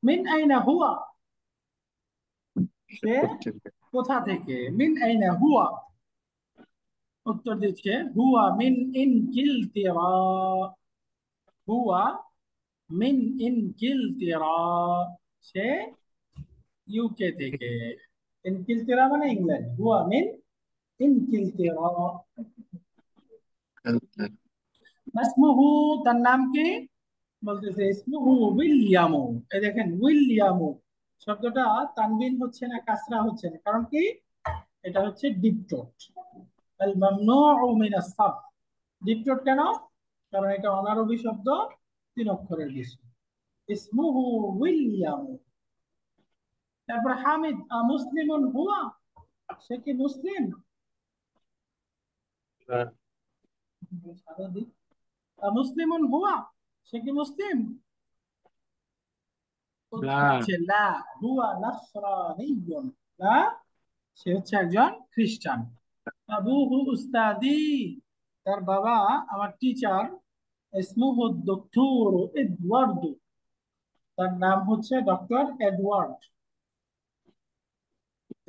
মিন আইনা হুয়া, সে কোথা থেকে? মিন আইনা হুয়া, উত্তর দিচ্ছে হুয়া মিন ইনকিলতিরা, হুয়া মিন ইনকিলতিরা, সে ইউকে থেকে। ইনকিলতিরা মানে ইংল্যান্ড। হুয়া মিন ইনকিলতিরা। মাসমুহু, তার নাম কি? বলতেছে ইসমুহু উইলিয়ামু। এই দেখেন উইলিয়ামু শব্দটা তানবিন হচ্ছে না, কাসরা হচ্ছে না, কারণ কি? এটা হচ্ছে ডিপটোট। আল মামনুউ মিনাস সারফ। ডিপটোট কেন? কারণ এটা অনারবি শব্দ, 3 অক্ষরের বেশি। ইসমুহু উইলিয়ামু। তারপর হামিদ মুসলিমুন হুয়া, সে কি মুসলিম? মুসলিমুন হুয়া, সে কি মুসলিম? লা হুয়া নাসরানিয়্যুন, না, সে হচ্ছে একজন খ্রিস্টান। আবুহু উস্তাদি, তার বাবা আমার টিচার। ইসমুহু দক্তর এডওয়ার্ড, তার নাম হচ্ছে ডক্টর এডওয়ার্ড।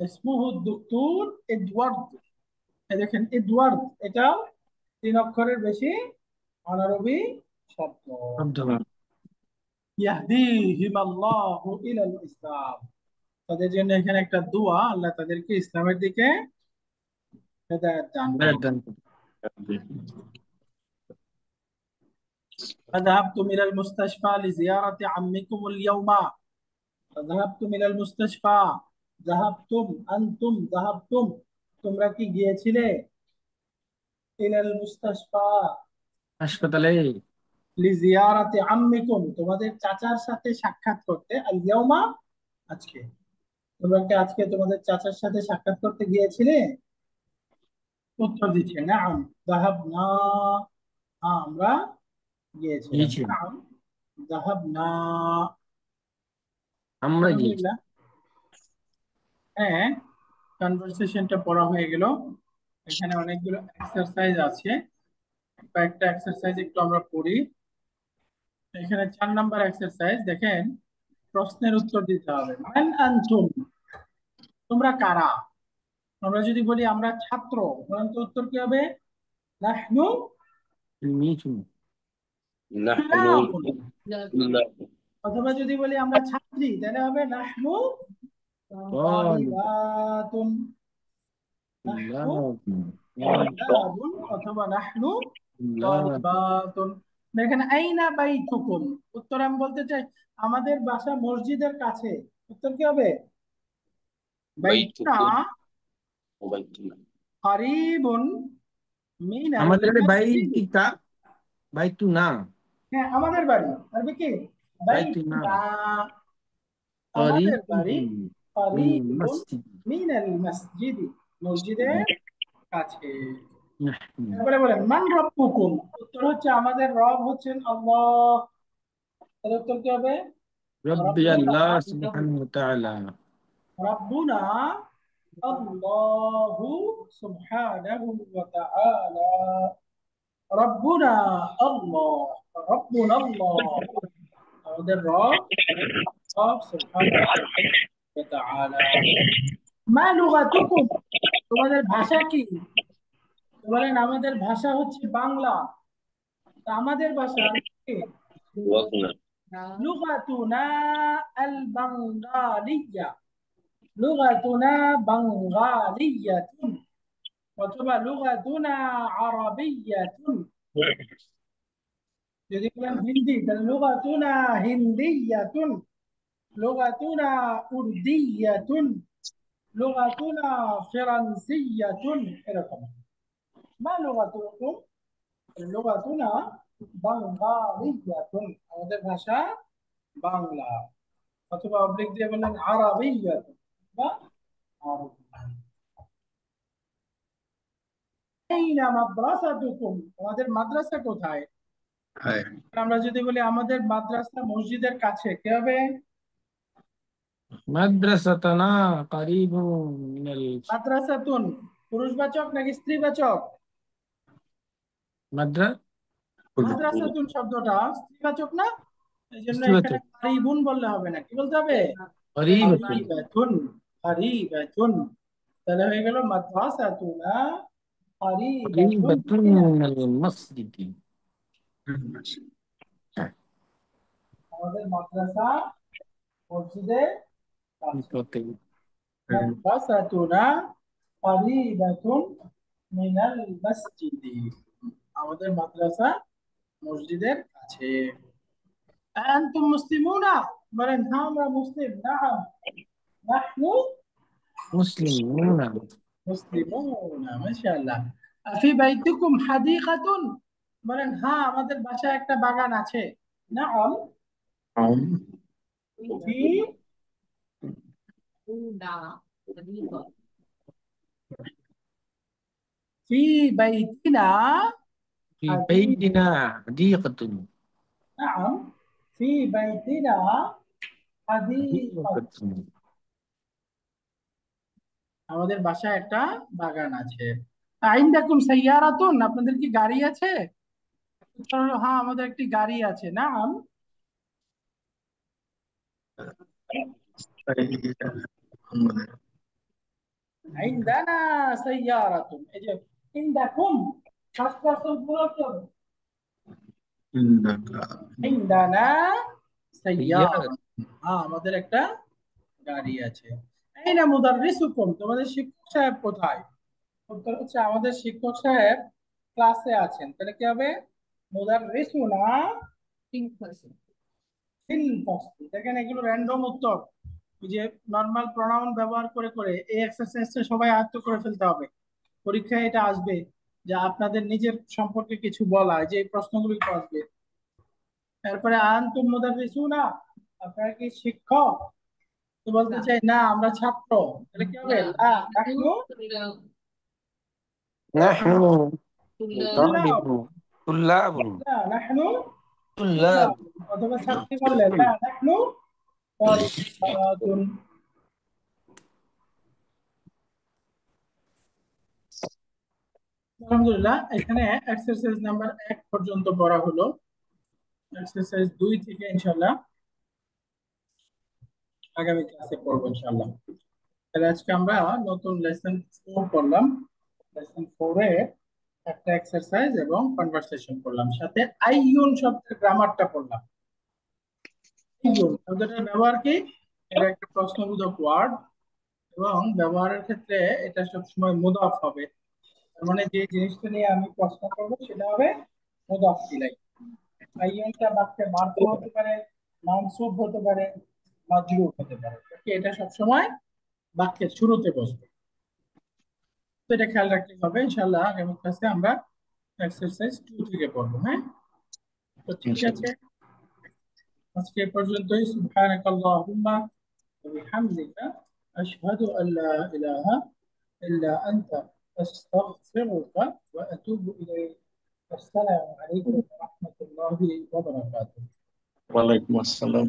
ইসমুহু দক্তর এডওয়ার্ড। এই দেখেন এডওয়ার্ড, এটা 3 অক্ষরের বেশি অনারবি শব্দ। ইয়াহদিহিম আল্লাহু ইলাল ইসলাম, তাদের জন্য এখানে একটা দোয়া, আল্লাহ তাদেরকে ইসলামের দিকে হেদায়েত দান করুন। فذهبتم إلى المستشفى لزيارة عمكم اليوم. فذهبتم إلى المستشفى. ذهبتم أنتم ذهبتم, তোমরা কি গিয়েছিলে? ইলাল মুস্তাশফা, হাসপাতালে। লিজিয়ারাতি আম্মিকুম, তোমাদের চাচার সাথে সাক্ষাৎ করতে। আল ইয়াউমা, আজকে। তোমরা কি আজকে তোমাদের চাচার সাথে সাক্ষাৎ করতে গিয়েছিলে? উত্তর দিচ্ছে নাম যাহাবনা, আমরা গিয়েছিলাম। নাম যাহাবনা। আমরা গিয়েছি। আলহামদুলিল্লাহ, হ্যাঁ, কনভারসেশনটা পড়া হয়ে গেল। এখানে অনেকগুলো এক্সারসাইজ আছে, কয়েকটা এক্সারসাইজ একটু আমরা করি। এখানে 4 নাম্বার এক্সারসাইজ দেখেন, প্রশ্নের উত্তর দিতে হবে। মান আনতুম, তোমরা কারা? আমরা যদি বলি আমরা ছাত্র, বলেন তো উত্তর কি হবে? নাহনু تلميذ نحن তুলাবুন। طلاب. অথবা যদি বলি আমরা ছাত্রী, তাহলে হবে নাহনু طالب তালিবাতুন। নাহনু طلاب তুলাবুন অথবা নাহনু طلاب তালিবাতুন। দেখেন আইনা বাইতুকুম, উত্তর আমি বলতে চাই আমাদের বাসা মসজিদের কাছে, উত্তর কি হবে? বাইতুনা بيتكم وبيتنا. কারীবুন মিনাল আমাদের মসজিদ। বাইতিকা বাইতু না হ্যাঁ, আমাদের বাড়ি আরবি কি? বাইতু না বাইতুনা, আমাদের বাড়ি। করিবুন মিনাল কারীবুন মাসজিদ মিনাল মসজিদ, মসজিদের কাছে। নাহনু তারপরে বলেন মান রব্বুকুম, উত্তর হচ্ছে আমাদের রব হচ্ছেন আল্লাহ। এর উত্তর কি হবে? ربي রব্বুনা, الله سبحانه وتعالى রব্বুনা আল্লাহু সুবহানাহু ওয়া তাআলা। রব্বুনা আল্লাহ, রব্বুনা আল্লাহ, আমাদের রব আল্লাহ সুবহানাহু ওয়া তাআলা। মা লুগাতুকুম, তোমাদের ভাষা কি? বলেন আমাদের ভাষা হচ্ছে বাংলা। তা আমাদের ভাষা কি? وطنا. লুগাতুনা আল বাঙ্গালিয়া, লুগাতুনা বাঙ্গালিয়াতুন, অথবা লুগাতুনা আরাবিয়াতুন। যদি বলেন হিন্দি, তাহলে লুগাতুনা হিন্দিয়াতুন, লুগাতুনা উর্দিয়াতুন, লুগাতুনা ফ্রান্সিয়াতুন, এরকম। মা লুগাতুকুম, লুগাতুনা বাঙ্গালিয়াতুন, আমাদের ভাষা বাংলা। অথবা অবলিক দিয়ে বললেন আরাবিয়াতুন বা আরবি। আইনা মাদ্রাসাতুকুম, আমাদের মাদ্রাসা কোথায়? আমরা যদি বলি আমাদের মাদ্রাসা মসজিদের কাছে, কি হবে? মাদ্রাসাতানা করিবুন মিনাল মাদ্রাসাতুন পুরুষবাচক নাকি স্ত্রীবাচক? মাদ্রা মাদ্রাসাতুন শব্দটা স্ত্রীবাচক না, এই জন্য এখানে ইস্তিবাচক কারিবুন বললে হবে না, কি বলতে হবে? করিবাতুন কারিবাতুন, কারিবাতুন। তাহলে হয়ে গেল মাদ্রাসাতুনা কারিবাতুন করিবাতুন মিনাল মসজিদ আমাদের মাদ্রাসা মসজিদের কাছে। নিকটে মাদ্রাসাতুনা কারিবাতুন মিনাল মসজিদি, আমাদের মাদ্রাসা মসজিদের কাছে। আনতুম মুসলিমুনা, বলেন হ্যাঁ আমরা মুসলিম। নাআম নাহনু মুসলিমুনা মুসলিমুনা, মাশাআল্লাহ। আফি বাইতিকুম হাদিকাতুন, বলেন হ্যাঁ আমাদের বাসায় একটা বাগান আছে। নাআম ফি ফি বাইতিনা في হাদিক, بيتنا حديقة নাআম ফি বাইতিনা হাদিকাতুন, حديقة আমাদের বাসায় একটা বাগান আছে। আইনদাকুম সাইয়ারাতুন, আপনাদের কি গাড়ি আছে? উত্তর হলো হ্যাঁ আমাদের একটি গাড়ি আছে। নাআম আইনদানা সাইয়ারাতুন, এই যে ইনদাকুম ফার্স্ট পারসন পুরো কি হবে? আইনদানা سيارة সাইয়ারাতুন, হ্যাঁ আমাদের একটা গাড়ি আছে। আইনা মুদাররিসুকুম, তোমাদের শিক্ষক সাহেব কোথায়? উত্তর হচ্ছে আমাদের শিক্ষক সাহেব ক্লাসে আছেন। তাহলে কি হবে? মুদাররিসুনা ফিল ফাসলি। দেখেন এগুলো র্যান্ডম উত্তর, এই যে নর্মাল প্রোনাউন ব্যবহার করে করে এই এক্সারসাইজটা সবাই আয়ত্ত করে ফেলতে হবে। পরীক্ষায় এটা আসবে যে আপনাদের নিজের সম্পর্কে কিছু বলা, যে এই প্রশ্নগুলো তো আসবে। তারপরে আনতুম মুদাররিসুনা, আপনারা কি শিক্ষক? তো বলতে চাই না আমরা ছাত্র, তাহলে কি হবে? লা নাহনু نحن তুল্লাব, طالب طلاب লা নাহনু طلاب তুল্লাব, অথবা ছাত্রী বললে লা নাহনু তালিবাতুন। আলহামদুলিল্লাহ, এখানে এক্সারসাইজ নাম্বার 1 পর্যন্ত পড়া হলো। এক্সারসাইজ 2 থেকে ইনশাআল্লাহ আগামী ক্লাসে পড়বো ইনশাআল্লাহ। তাহলে আজকে আমরা নতুন লেসন 4 পড়লাম। লেসন 4 এ একটা এক্সারসাইজ এবং কনভারসেশন করলাম, সাথে আইয়ুন শব্দের গ্রামারটা পড়লাম। আইয়ুন শব্দটার ব্যবহার কি? এটা একটা প্রশ্নবোধক ওয়ার্ড এবং ব্যবহারের ক্ষেত্রে এটা সবসময় মুদাফ হবে। তার মানে যে জিনিসটা নিয়ে আমি প্রশ্ন করবো সেটা হবে মুদাফ ইলাইহি। আইয়ুনটা বাক্যে মারফু হতে পারে, মানসুব হতে পারে, মাজরুর হতে পারে। এটা সবসময় বাক্যের শুরুতে বসবে, তো এটা খেয়াল রাখতে হবে। ইনশাআল্লাহ আগামী ক্লাসে আমরা এক্সারসাইজ 2 থেকে পড়বো। হ্যাঁ, তো ঠিক আছে, আজকে এ পর্যন্তই। সুবহানাকাল্লাহুম্মা ওয়া বিহামদিকা আশহাদু আল্লা ইলাহা ইল্লা আনতা আস্তাগফিরুকা ওয়া আতুবু ইলাইক। আসসালামু আলাইকুম ওয়া রাহমাতুল্লাহি ওয়া বারাকাতুহু। ওয়ালাইকুম আসসালাম।